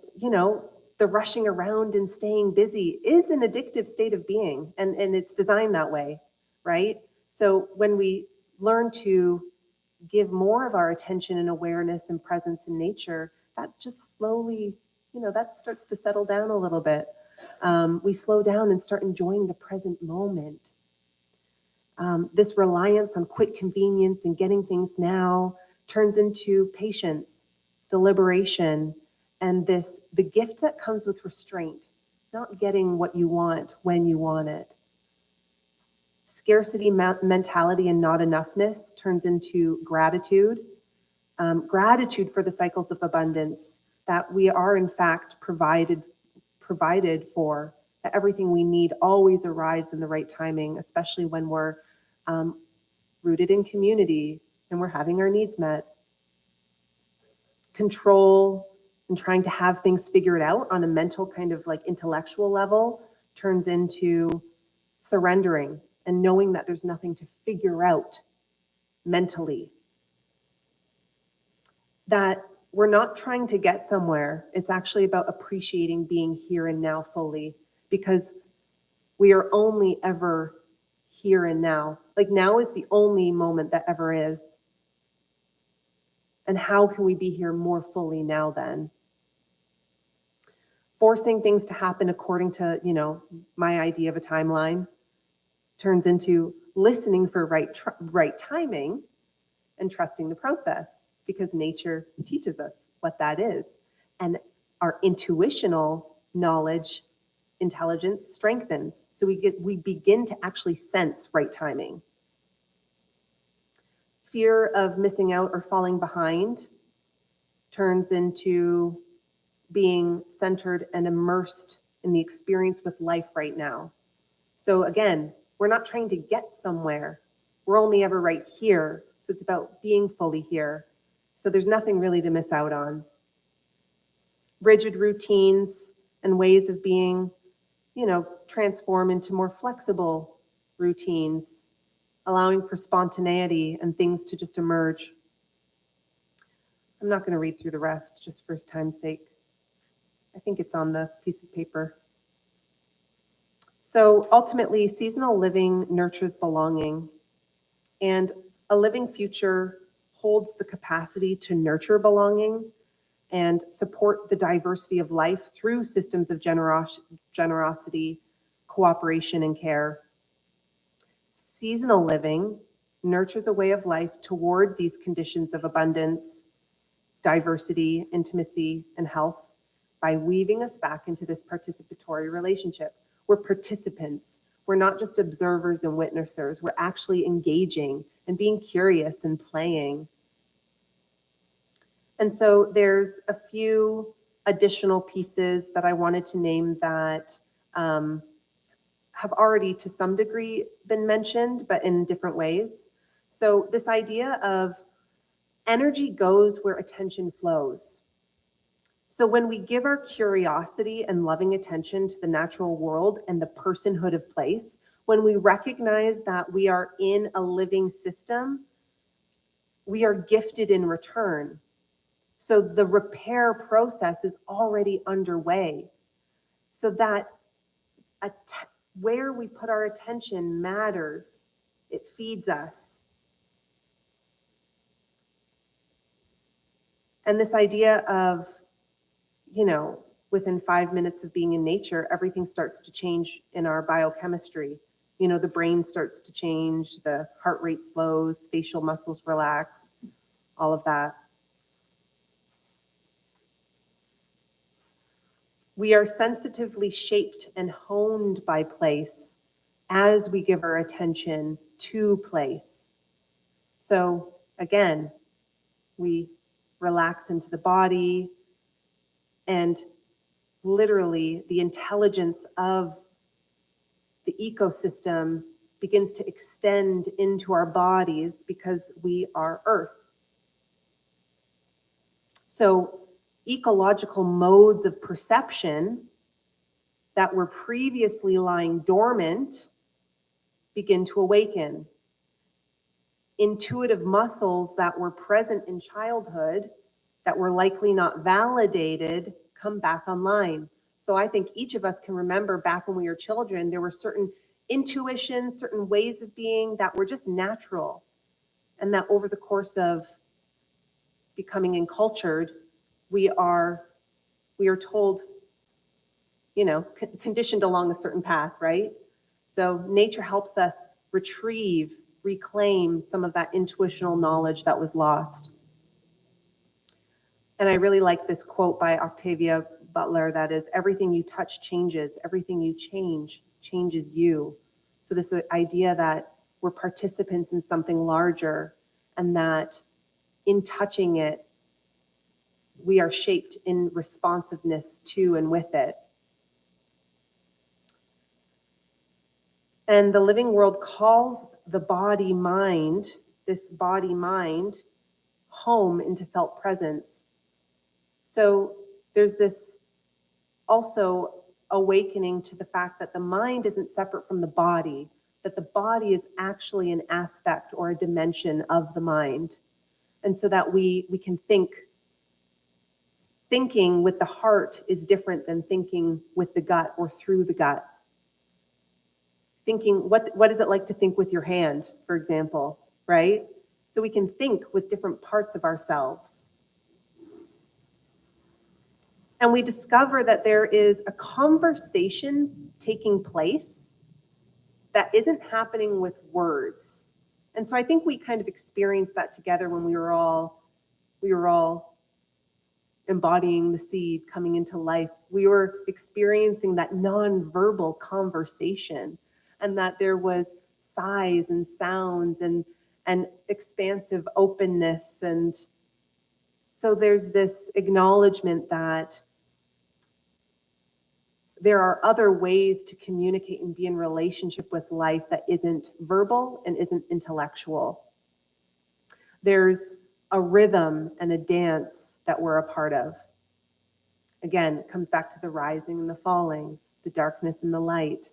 the rushing around and staying busy is an addictive state of being, and it's designed that way, right? So when we learn to give more of our attention and awareness and presence in nature, that just slowly, that starts to settle down a little bit. We slow down and start enjoying the present moment. This reliance on quick convenience and getting things now turns into patience, deliberation, and the gift that comes with restraint, not getting what you want when you want it. Scarcity mentality and not enoughness turns into gratitude. Gratitude for the cycles of abundance, that we are in fact provided for, that everything we need always arrives in the right timing, especially when we're rooted in community and we're having our needs met. Control and trying to have things figured out on a mental kind of like intellectual level turns into surrendering and knowing that there's nothing to figure out mentally. That we're not trying to get somewhere. It's actually about appreciating being here and now fully, because we are only ever here and now. Like, now is the only moment that ever is. And how can we be here more fully now then? Forcing things to happen according to, my idea of a timeline turns into listening for right timing and trusting the process, because nature teaches us what that is. And our intuitional knowledge, intelligence strengthens. So we begin to actually sense right timing. Fear of missing out or falling behind turns into being centered and immersed in the experience with life right now. So again, we're not trying to get somewhere. We're only ever right here. So it's about being fully here. So there's nothing really to miss out on. Rigid routines and ways of being, transform into more flexible routines, allowing for spontaneity and things to just emerge. I'm not going to read through the rest just for time's sake. I think it's on the piece of paper. So ultimately, seasonal living nurtures belonging, and a living future holds the capacity to nurture belonging and support the diversity of life through systems of generosity, cooperation, and care. Seasonal living nurtures a way of life toward these conditions of abundance, diversity, intimacy, and health by weaving us back into this participatory relationship. We're participants. We're not just observers and witnessers. We're actually engaging and being curious and playing. And so there's a few additional pieces that I wanted to name that have already to some degree been mentioned, but in different ways. So this idea of energy goes where attention flows. So when we give our curiosity and loving attention to the natural world and the personhood of place, when we recognize that we are in a living system, we are gifted in return. So the repair process is already underway. So that where we put our attention matters. It feeds us. And this idea of, within 5 minutes of being in nature, everything starts to change in our biochemistry. The brain starts to change, the heart rate slows, facial muscles relax, all of that. We are sensitively shaped and honed by place as we give our attention to place. So again, we relax into the body, And literally, the intelligence of the ecosystem begins to extend into our bodies because we are Earth. So, ecological modes of perception that were previously lying dormant begin to awaken. Intuitive muscles that were present in childhood that were likely not validated come back online. So I think each of us can remember back when we were children, there were certain intuitions, certain ways of being that were just natural. And that over the course of becoming encultured, we are told, conditioned along a certain path, right? So nature helps us reclaim some of that intuitional knowledge that was lost. And I really like this quote by Octavia Butler that is, everything you touch changes, everything you change changes you. So this idea that we're participants in something larger and that in touching it, we are shaped in responsiveness to and with it. And the living world calls the body-mind, this body-mind, home into felt presence. So there's this also awakening to the fact that the mind isn't separate from the body, that the body is actually an aspect or a dimension of the mind. And so that we can think. Thinking with the heart is different than thinking with the gut or through the gut. Thinking, what is it like to think with your hand, for example, right? So we can think with different parts of ourselves. And we discover that there is a conversation taking place that isn't happening with words. And so I think we kind of experienced that together when we were all embodying the seed coming into life. We were experiencing that nonverbal conversation, and that there was sighs and sounds and expansive openness. And so there's this acknowledgement that there are other ways to communicate and be in relationship with life that isn't verbal and isn't intellectual. There's a rhythm and a dance that we're a part of. Again, it comes back to the rising and the falling, the darkness and the light.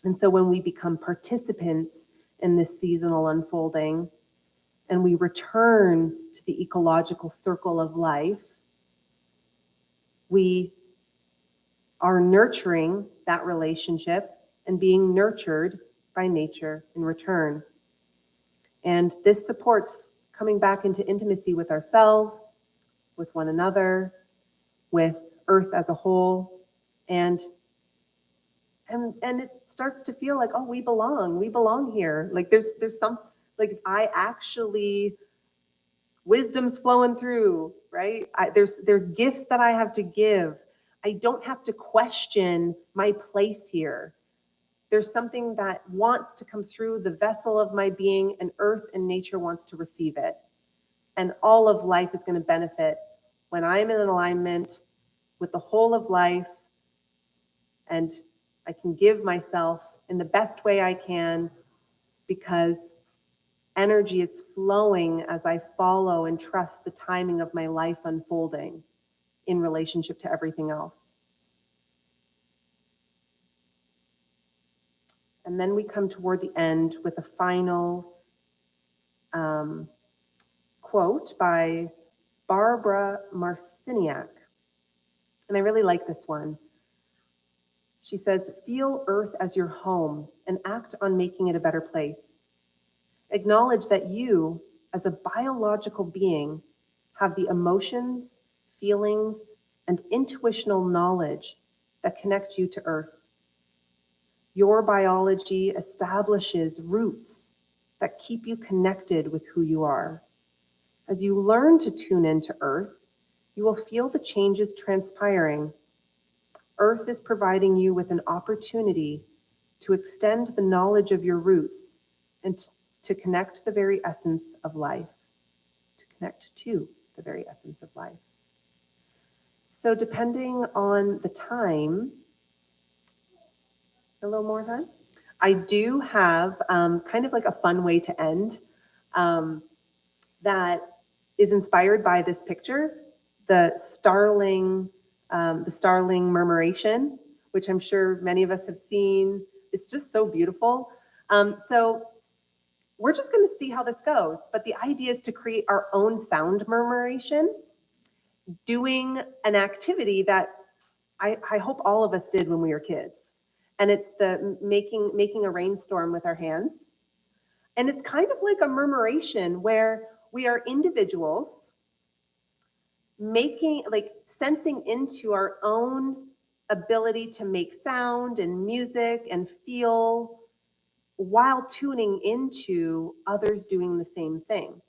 And so when we become participants in this seasonal unfolding and we return to the ecological circle of life, we are nurturing that relationship and being nurtured by nature in return. And this supports coming back into intimacy with ourselves, with one another, with Earth as a whole, and it starts to feel like, oh, we belong here. Like there's some, like I actually, wisdom's flowing through, right? There's gifts that I have to give. I don't have to question my place here. There's something that wants to come through the vessel of my being, and Earth and nature wants to receive it. And all of life is going to benefit when I'm in alignment with the whole of life, and I can give myself in the best way I can, because energy is flowing as I follow and trust the timing of my life unfolding in relationship to everything else. And then we come toward the end with a final quote by Barbara Marciniak. And I really like this one. She says, "Feel Earth as your home and act on making it a better place. Acknowledge that you, as a biological being, have the emotions, feelings, and intuitional knowledge that connect you to Earth. Your biology establishes roots that keep you connected with who you are. As you learn to tune into Earth, you will feel the changes transpiring. Earth is providing you with an opportunity to extend the knowledge of your roots and to connect the very essence of life, to connect to the very essence of life." So depending on the time, a little more time, I do have kind of like a fun way to end that is inspired by this picture, the starling murmuration, which I'm sure many of us have seen. It's just so beautiful. So we're just going to see how this goes. But the idea is to create our own sound murmuration, doing an activity that I hope all of us did when we were kids. And it's the making a rainstorm with our hands. And it's kind of like a murmuration where we are individuals sensing into our own ability to make sound and music and feel while tuning into others doing the same thing.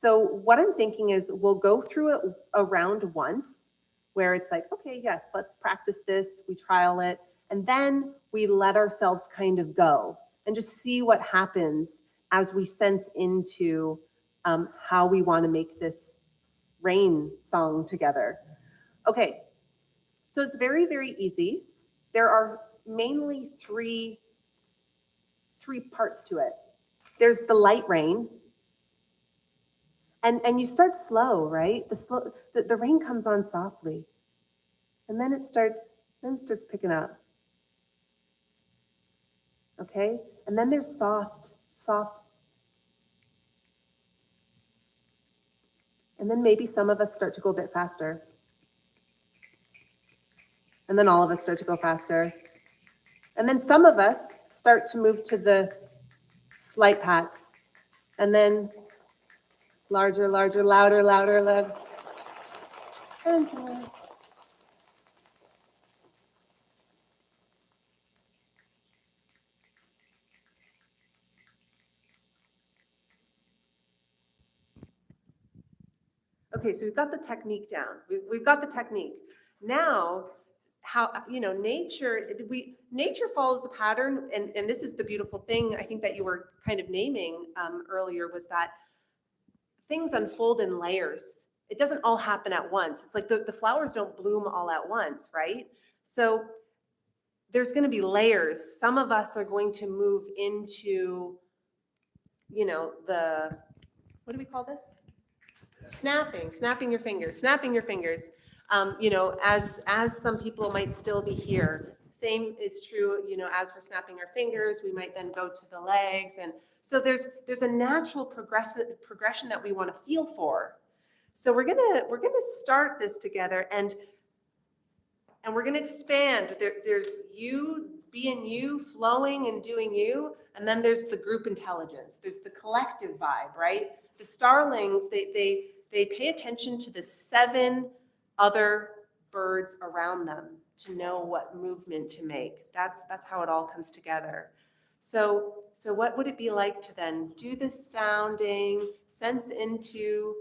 So what I'm thinking is we'll go through it around once where it's like, okay, yes, let's practice this, we trial it, and then we let ourselves kind of go and just see what happens as we sense into how we want to make this rain song together. Okay, so it's very, very easy. There are mainly three parts to it. There's the light rain, and you start slow, right? The rain comes on softly, and then it starts picking up. Okay, and then there's soft, and then maybe some of us start to go a bit faster, and then all of us start to go faster, and then some of us start to move to the slight pats, and then larger, louder, louder. Okay, so we've got the technique down. We've got the technique. Now, nature follows a pattern, and this is the beautiful thing I think that you were kind of naming earlier, was that things unfold in layers. It doesn't all happen at once. It's like the flowers don't bloom all at once, right? So there's going to be layers. Some of us are going to move into, what do we call this? Snapping your fingers. As some people might still be here. Same is true, as we're snapping our fingers, we might then go to the legs. And so there's a natural progression that we want to feel for. So we're gonna start this together, and we're gonna expand. There's you being you, flowing and doing you, and then there's the group intelligence. There's the collective vibe, right? The starlings, they pay attention to the 7 other birds around them to know what movement to make. That's how it all comes together. So what would it be like to then do this sounding, sense into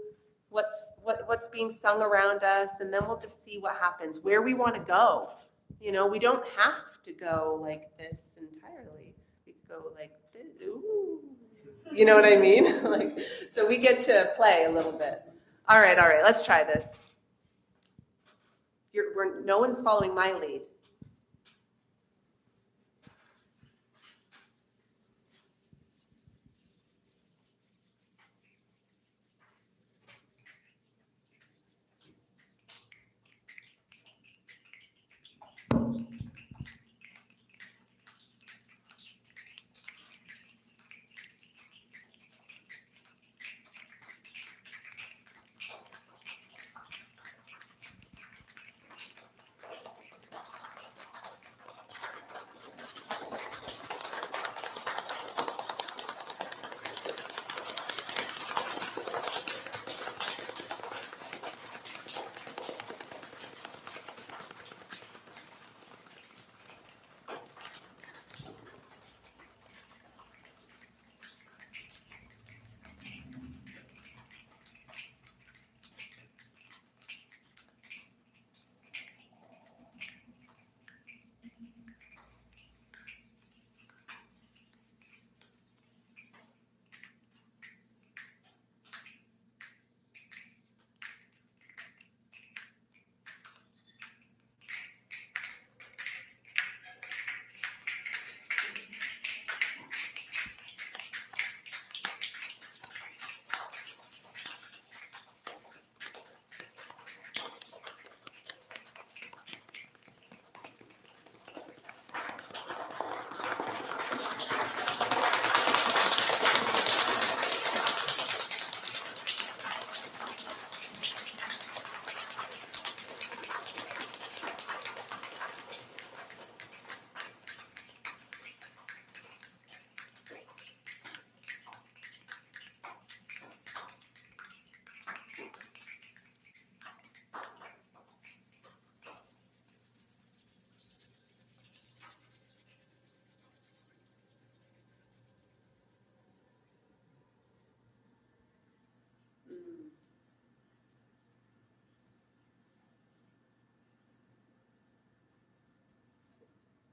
what's being sung around us, and then we'll just see what happens, where we want to go. We don't have to go like this entirely. We could go like this. Ooh. You know what I mean? So we get to play a little bit. All right, let's try this. No one's following my lead.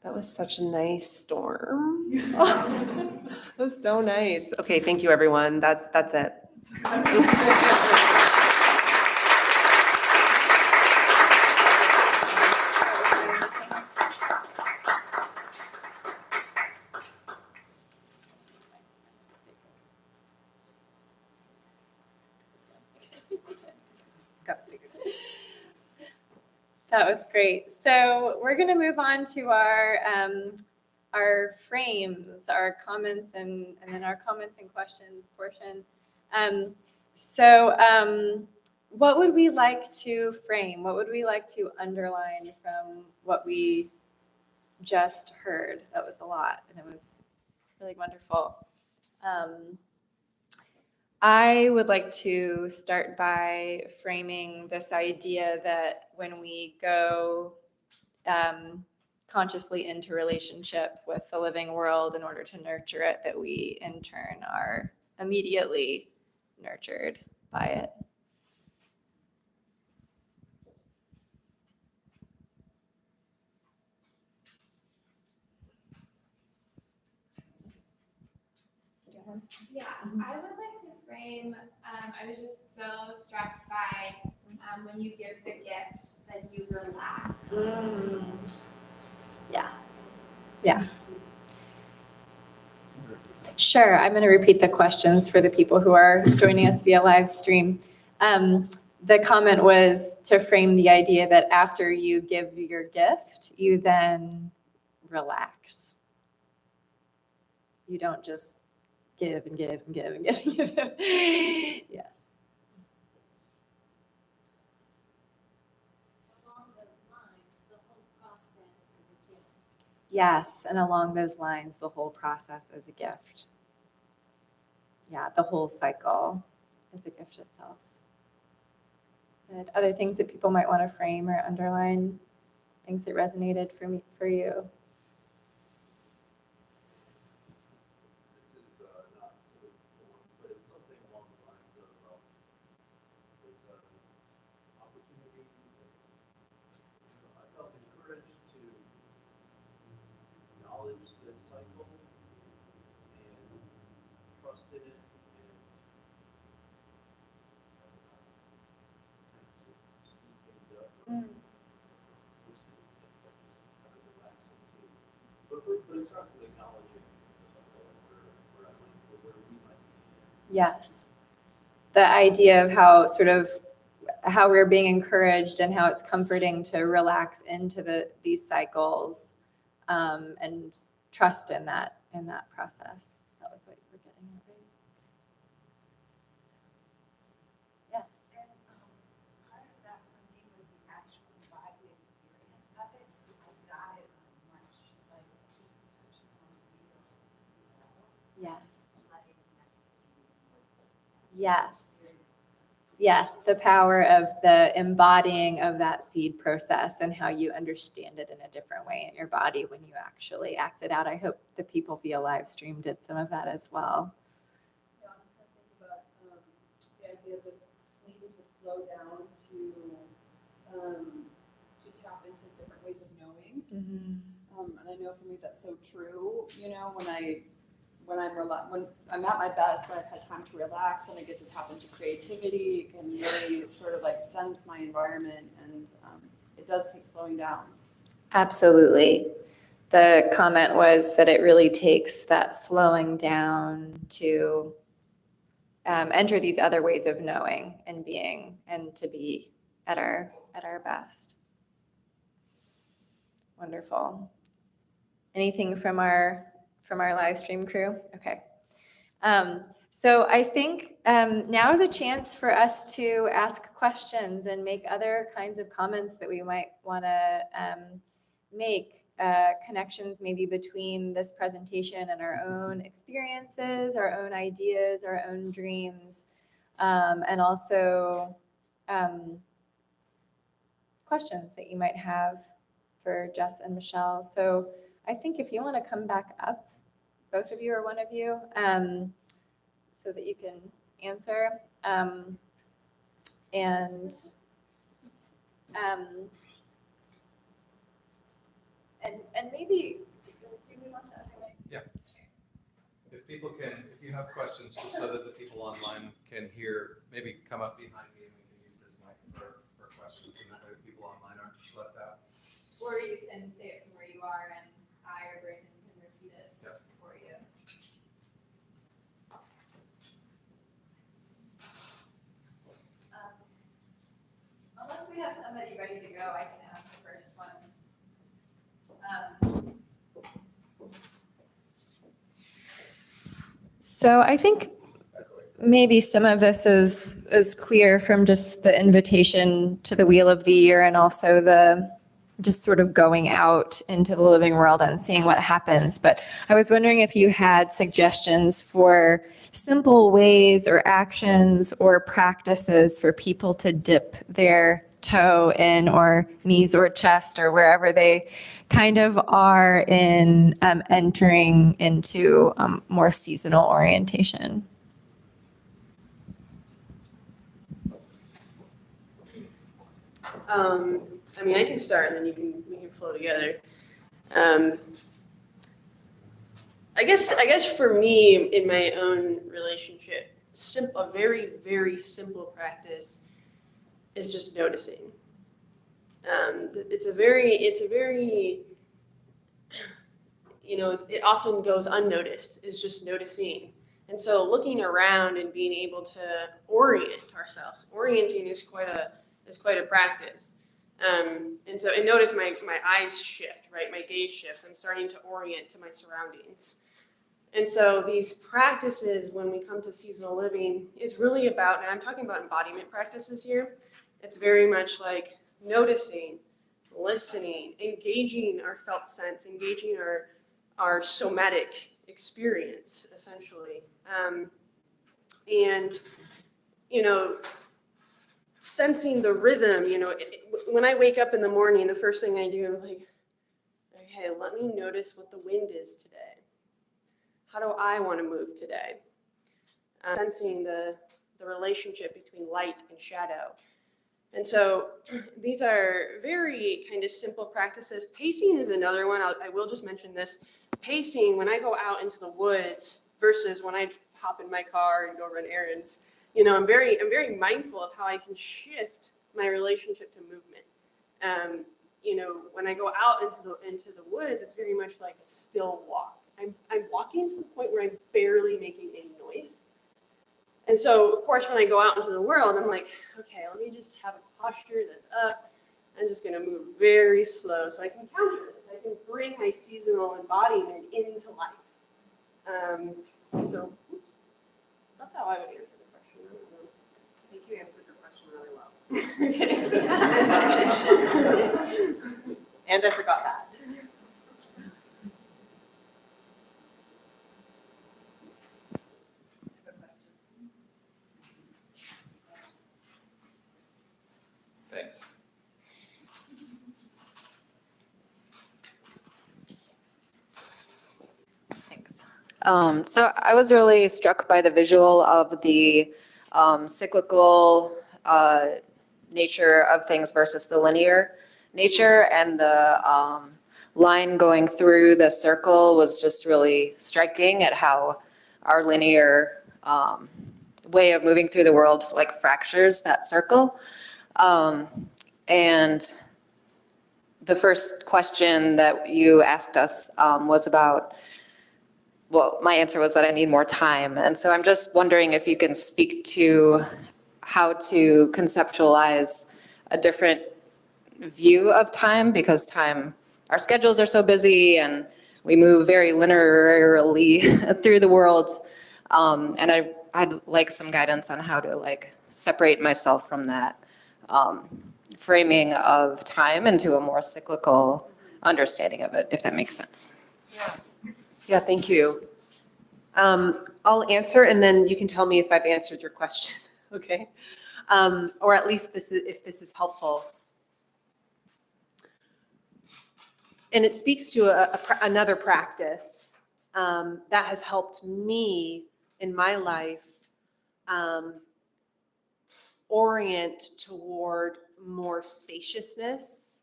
That was such a nice storm. That was so nice. Okay, thank you, everyone. That's it. That was great. So we're going to move on to our frames, our comments, and then our comments and questions portion. What would we like to frame? What would we like to underline from what we just heard? That was a lot, and it was really wonderful. I would like to start by framing this idea that when we go consciously into relationship with the living world in order to nurture it, that we in turn are immediately nurtured by it. Yeah, I would like to frame, I was just so struck by when you give the gift that you relax. Yeah. Sure, I'm going to repeat the questions for the people who are joining us via live stream. The comment was to frame the idea that after you give your gift, you then relax. You don't just give and give and give and give and give. Yes. Yes, and along those lines, the whole process is a gift. Yeah, the whole cycle is a gift itself. And other things that people might want to frame or underline, things that resonated for you. This is not really form, but it's something along the lines of there's an opportunity. I felt encouraged to acknowledge this cycle and trust in it and speed things up. Kind of relaxing too. But it's not really acknowledging the cycle and where I might, or where we might be. Yes. The idea of how we're being encouraged and how it's comforting to relax into these cycles and trust in that process. That was what you were getting at, right? Yeah. And part of that for me was the actual body experience of it. I got it much, like, just such a real, Yes. letting that see. Yes. Yes, the power of the embodying of that seed process and how you understand it in a different way in your body when you actually act it out. I hope the people via live stream did some of that as well. Yeah, I'm trying to think about the idea of just needing to slow down to tap into different ways of knowing. And I know for me that's so true. You know, when I'm at my best, when I've had time to relax and I get to tap into creativity and really sort of like sense my environment, and it does take slowing down. Absolutely. The comment was that it really takes that slowing down to enter these other ways of knowing and being, and to be at our best. Wonderful. Anything from our live stream crew? Okay. So I think now is a chance for us to ask questions and make other kinds of comments that we might want to make, connections maybe between this presentation and our own experiences, our own ideas, our own dreams, and also questions that you might have for Jess and Michelle. So I think if you want to come back up, both of you or one of you, so that you can answer. And maybe, do we want that? Yeah. If you have questions, just so that the people online can hear, maybe come up behind me and we can use this mic for questions, and that way the people online aren't just left out. Or you can say it from where you are and I or Brandon can repeat it for you. Unless we have somebody ready to go, I can ask the first one. So I think maybe some of this is clear from just the invitation to the Wheel of the Year and also the just sort of going out into the living world and seeing what happens. But I was wondering if you had suggestions for simple ways or actions or practices for people to dip their toe in, or knees or chest or wherever they kind of are in entering into more seasonal orientation. I mean, I can start and then we can flow together. I guess for me, in my own relationship, a very, very simple practice is just noticing. It's a very, it often goes unnoticed, is just noticing. And so looking around and being able to orient ourselves. Orienting is quite a practice. And notice my eyes shift, right? My gaze shifts. I'm starting to orient to my surroundings. And so these practices, when we come to seasonal living, is really about, and I'm talking about embodiment practices here, it's very much like noticing, listening, engaging our felt sense, engaging our somatic experience, essentially. And, sensing the rhythm, when I wake up in the morning, the first thing I do is like, okay, let me notice what the wind is today. How do I want to move today? Sensing the relationship between light and shadow. And so these are very kind of simple practices. Pacing is another one. I will just mention this. Pacing, when I go out into the woods versus when I hop in my car and go run errands, I'm very mindful of how I can shift my relationship to movement. When I go out into the woods, it's very much like a still walk. I'm walking to the point where I'm barely making any noise. And so, of course, when I go out into the world, I'm like, okay, let me just have a posture that's up. I'm just going to move very slow so I can counter this. I can bring my seasonal embodiment into life. So that's how I would answer the question. I think you answered the question really well. And I forgot that. Thanks. Thanks. So I was really struck by the visual of the cyclical nature of things versus the linear nature, and the line going through the circle was just really striking at how our linear way of moving through the world like fractures that circle. And the first question that you asked us was about, well, my answer was that I need more time. And so I'm just wondering if you can speak to how to conceptualize a different view of time, because our schedules are so busy and we move very linearly through the world. And I'd like some guidance on how to separate myself from that framing of time into a more cyclical understanding of it, if that makes sense. Yeah, thank you. I'll answer and then you can tell me if I've answered your question, okay? Or at least if this is helpful. And it speaks to another practice that has helped me in my life orient toward more spaciousness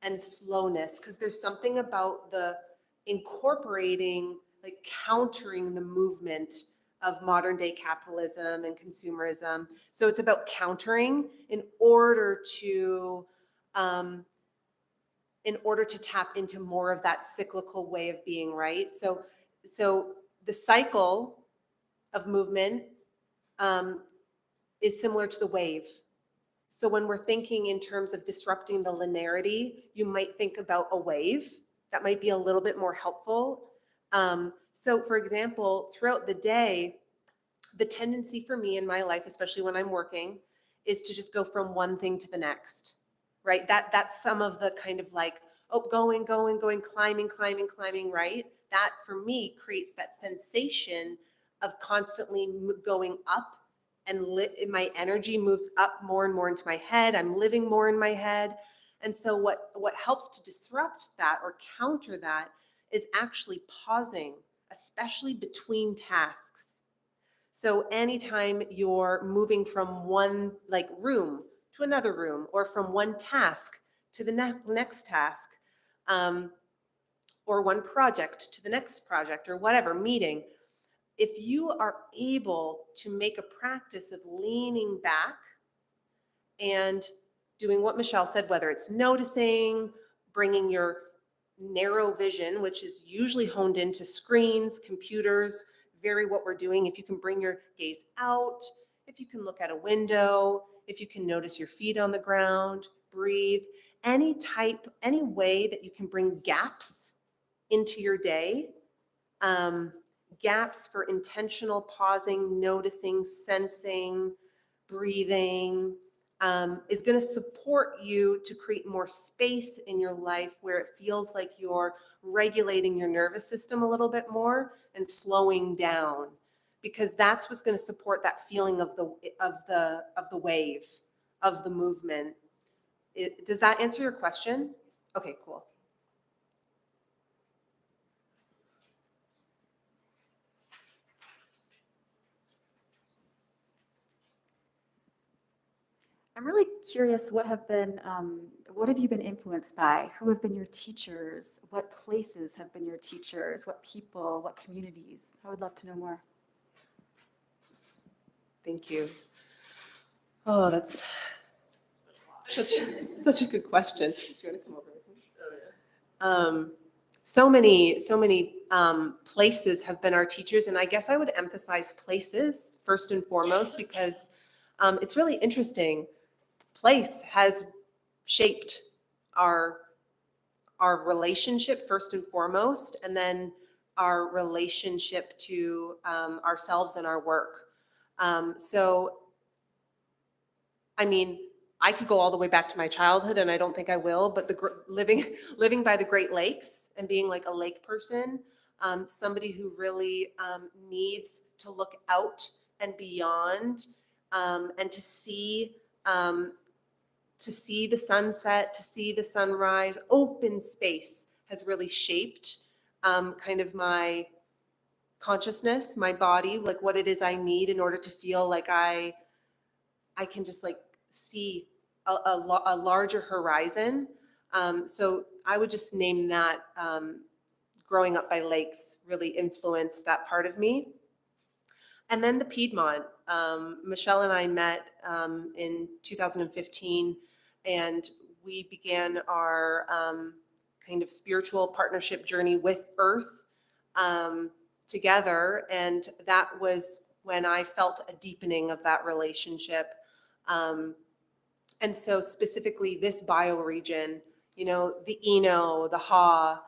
and slowness, because there's something about the incorporating, like countering the movement of modern day capitalism and consumerism. So it's about countering um, in order to tap into more of that cyclical way of being, right? So the cycle of movement is similar to the wave. So when we're thinking in terms of disrupting the linearity, you might think about a wave. That might be a little bit more helpful. So for example, throughout the day, the tendency for me in my life, especially when I'm working, is to just go from one thing to the next, right? That's some of the kind of like, oh, going, climbing, right? That for me creates that sensation of constantly going up, and my energy moves up more and more into my head. I'm living more in my head. And so what helps to disrupt that or counter that is actually pausing, especially between tasks. So anytime you're moving from one like room to another room, or from one task to the next task, or one project to the next project, or whatever, meeting, if you are able to make a practice of leaning back and doing what Michelle said, whether it's noticing, bringing your narrow vision, which is usually honed into screens, computers, vary what we're doing. If you can bring your gaze out, if you can look at a window, if you can notice your feet on the ground, breathe, any way that you can bring gaps into your day, gaps for intentional pausing, noticing, sensing, breathing, is going to support you to create more space in your life where it feels like you're regulating your nervous system a little bit more and slowing down, because that's what's going to support that feeling of the wave, of the movement. Does that answer your question? Okay, cool. I'm really curious, what have you been influenced by? Who have been your teachers? What places have been your teachers? What people, what communities? I would love to know more. Thank you. Oh, that's such a good question. Do you want to come over? So many places have been our teachers, and I guess I would emphasize places first and foremost, because it's really interesting. Place has shaped our relationship first and foremost, and then our relationship to ourselves and our work. So, I mean, I could go all the way back to my childhood, and I don't think I will, but living by the Great Lakes and being like a lake person, somebody who really needs to look out and beyond, and to see the sunset, to see the sunrise. Open space has really shaped kind of my consciousness, my body, like what it is I need in order to feel like I can just like see a larger horizon. So I would just name that growing up by lakes really influenced that part of me. And then the Piedmont. Michelle and I met in 2015, and we began our kind of spiritual partnership journey with Earth together. And that was when I felt a deepening of that relationship. And so specifically this bioregion, you know, the Eno, the Ha,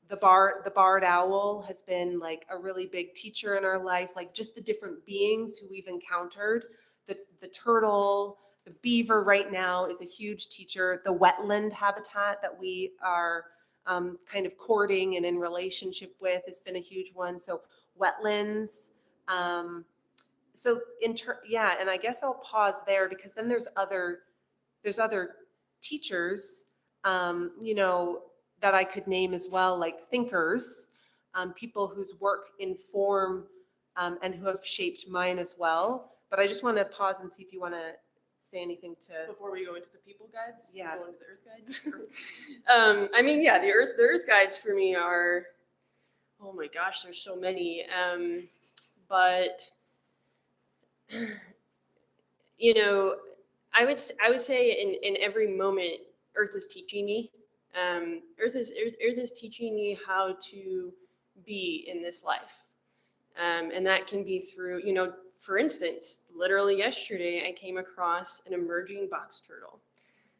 the barred owl has been like a really big teacher in our life, like just the different beings who we've encountered. The turtle, the beaver right now is a huge teacher. The wetland habitat that we are kind of courting and in relationship with has been a huge one. So wetlands. So yeah, and I guess I'll pause there, because then there's other teachers, you know, that I could name as well, like thinkers, people whose work inform and who have shaped mine as well. But I just want to pause and see if you want to say anything to? Before we go into the people guides, Yeah. go into the earth guides. I mean, yeah, the earth guides for me are, oh my gosh, there's so many. But you know, I would say in every moment, earth is teaching me. Earth is teaching me how to be in this life. And that can be through, for instance, literally yesterday, I came across an emerging box turtle.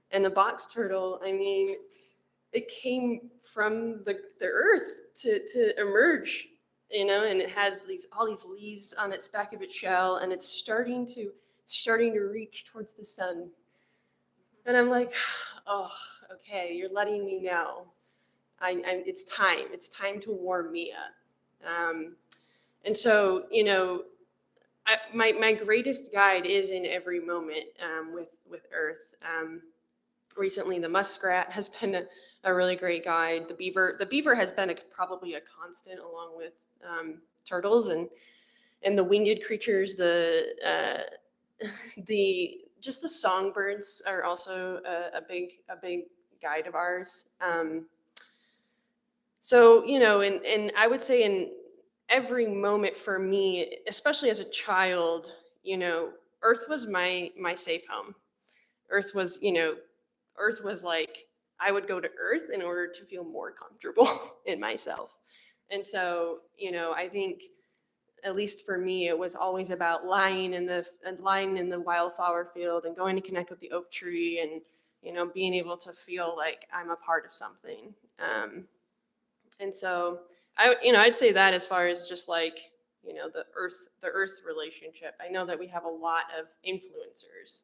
And the box turtle, I mean, it came from the earth to emerge, and it has all these leaves on its back of its shell, and it's starting to reach towards the sun. And I'm like, oh, okay, you're letting me know. It's time to warm me up. And so, my greatest guide is in every moment with Earth. Recently, the muskrat has been a really great guide. The beaver has been probably a constant, along with turtles and the winged creatures. Just the songbirds are also a big guide of ours. So, and I would say in every moment for me, especially as a child, Earth was my safe home. Earth was, Earth was like, I would go to Earth in order to feel more comfortable in myself. And so, I think, at least for me, it was always about lying in the wildflower field and going to connect with the oak tree and, being able to feel like I'm a part of something. And so I'd say that as far as just like, the earth relationship. I know that we have a lot of influencers.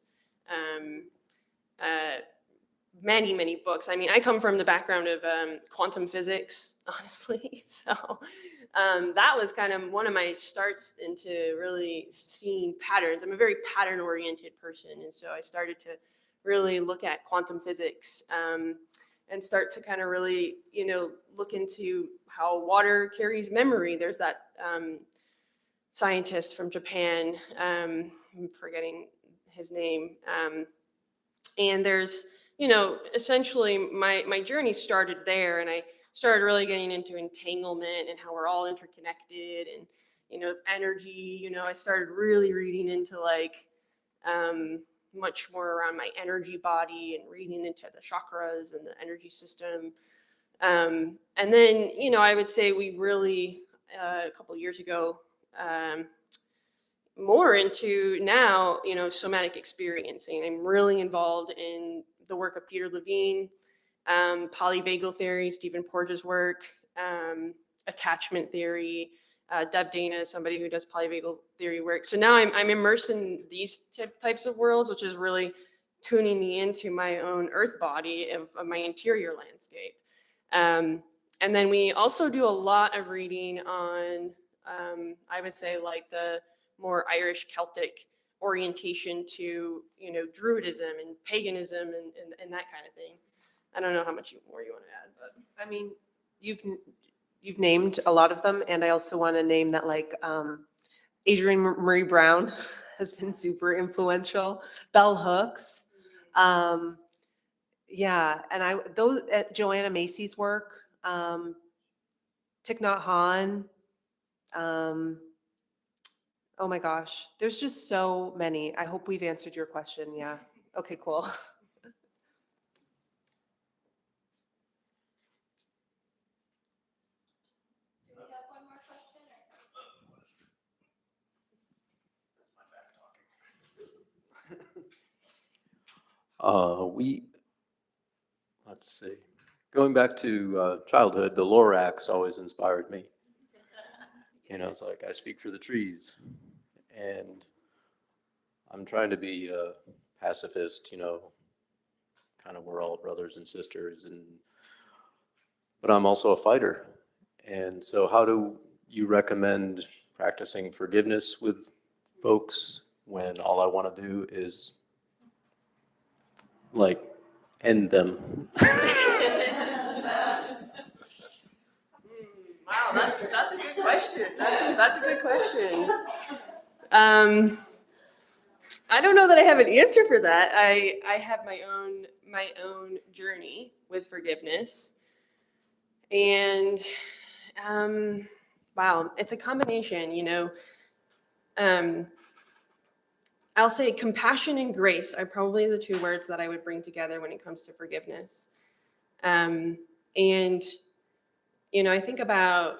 Many books. I mean, I come from the background of quantum physics, honestly. So that was kind of one of my starts into really seeing patterns. I'm a very pattern-oriented person, and so I started to really look at quantum physics and start to kind of really, look into how water carries memory. There's that scientist from Japan, I'm forgetting his name, and there's, essentially my journey started there, and I started really getting into entanglement and how we're all interconnected and, energy. I started really reading into like much more around my energy body and reading into the chakras and the energy system. And then, I would say we really, a couple of years ago, more into now, somatic experiencing. I'm really involved in the work of Peter Levine, polyvagal theory, Stephen Porges' work, attachment theory. Deb Dana is somebody who does polyvagal theory work. So now I'm immersed in these types of worlds, which is really tuning me into my own earth body of my interior landscape. And then we also do a lot of reading on, I would say, like the more Irish Celtic orientation to, Druidism and paganism and that kind of thing. I don't know how much more you want to add, but I mean, you've named a lot of them, and I also want to name that like Adrienne Marie Brown has been super influential. Bell Hooks, yeah, and Joanna Macy's work, Thich Nhat Hanh. Oh my gosh, there's just so many. I hope we've answered your question. Yeah. Okay, cool. Do we have one more question? Let's see, going back to childhood, the Lorax always inspired me. It's like I speak for the trees, and I'm trying to be a pacifist, kind of we're all brothers and sisters, but I'm also a fighter. And so how do you recommend practicing forgiveness with folks when all I want to do is like end them? Wow, that's a good question. That's a good question. I don't know that I have an answer for that. I have my own journey with forgiveness. And wow, it's a combination, you know. I'll say compassion and grace are probably the two words that I would bring together when it comes to forgiveness. And you know, I think about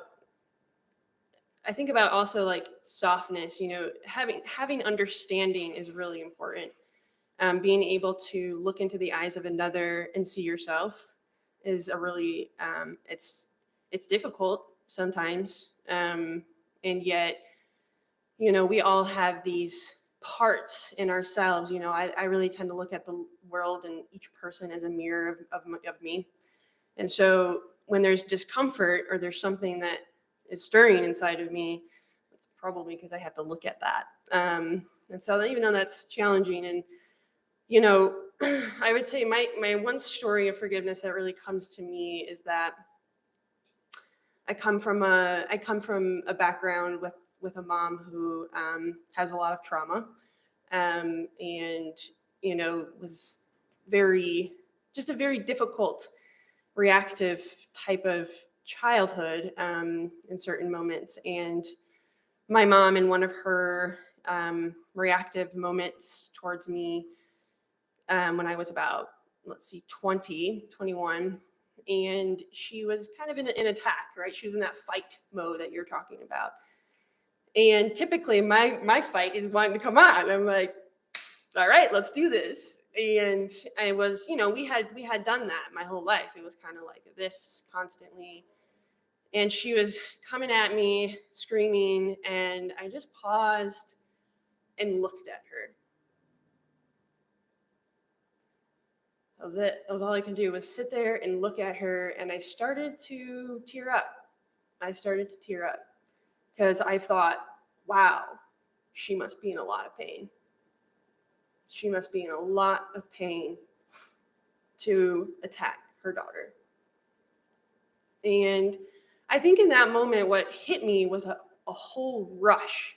also like softness. You know, having understanding is really important. Being able to look into the eyes of another and see yourself is a really it's difficult sometimes, and yet, you know, we all have these parts in ourselves. You know, I really tend to look at the world and each person as a mirror of me. And so when there's discomfort or there's something that is stirring inside of me, it's probably because I have to look at that. And so even though that's challenging, and you know, I would say my one story of forgiveness that really comes to me is that I come from a background with a mom who has a lot of trauma, and you know, was just a very difficult, reactive type of childhood in certain moments. And my mom, in one of her reactive moments towards me, when I was about, 21, and she was kind of in an attack, right? She was in that fight mode that you're talking about. And typically my fight is wanting to come on. I'm like, all right, let's do this. And I was, you know, we had done that my whole life. It was kind of like this constantly. And she was coming at me, screaming, and I just paused and looked at her. That was it. That was all I could do, was sit there and look at her, and I started to tear up. Because I thought, wow, she must be in a lot of pain. She must be in a lot of pain to attack her daughter. And I think in that moment, what hit me was a whole rush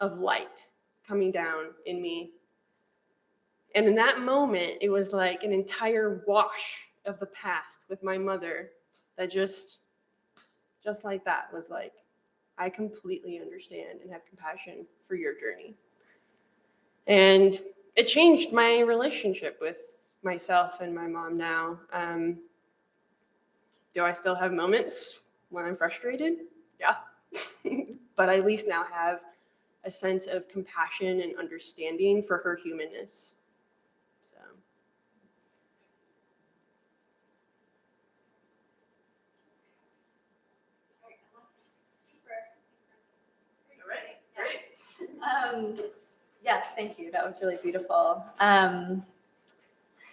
of light coming down in me. And in that moment, it was like an entire wash of the past with my mother that just like that was like, I completely understand and have compassion for your journey. And it changed my relationship with myself and my mom now. Do I still have moments when I'm frustrated? Yeah. But I at least now have a sense of compassion and understanding for her humanness. So. Yes, thank you. That was really beautiful.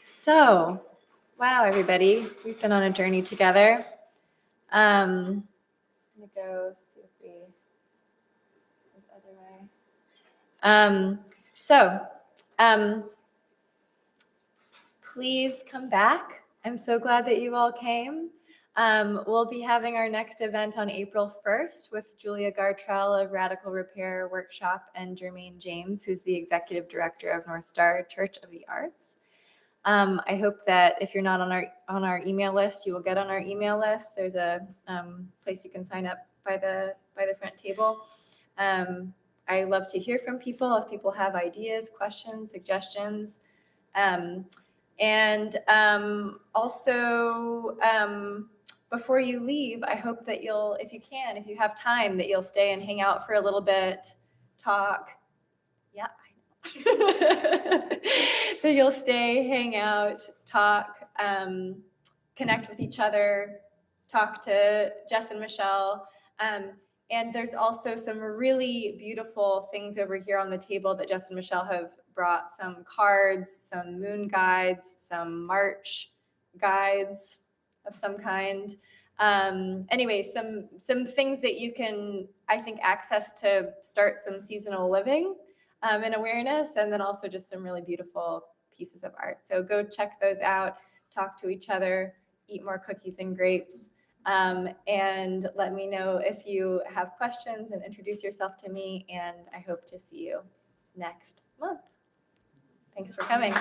So, wow, everybody, we've been on a journey together. I'm gonna go see if we this other way. Please come back. I'm so glad that you all came. We'll be having our next event on April 1st with Julia Gartrell of Radical Repair Workshop and Jermaine James, who's the Executive Director of North Star Church of the Arts. I hope that if you're not on our email list, you will get on our email list. There's a place you can sign up by the front table. I love to hear from people if people have ideas, questions, suggestions. Also, before you leave, I hope that you'll, if you have time, that you'll stay and hang out for a little bit, talk. Yeah, I know. That you'll stay, hang out, talk, connect with each other, talk to Jess and Michelle. And there's also some really beautiful things over here on the table that Jess and Michelle have brought, some cards, some moon guides, some March guides of some kind. Anyway, some things that you can, I think, access to start some seasonal living and awareness, and then also just some really beautiful pieces of art. So go check those out, talk to each other, eat more cookies and grapes. And let me know if you have questions and introduce yourself to me. And I hope to see you next month. Thanks for coming.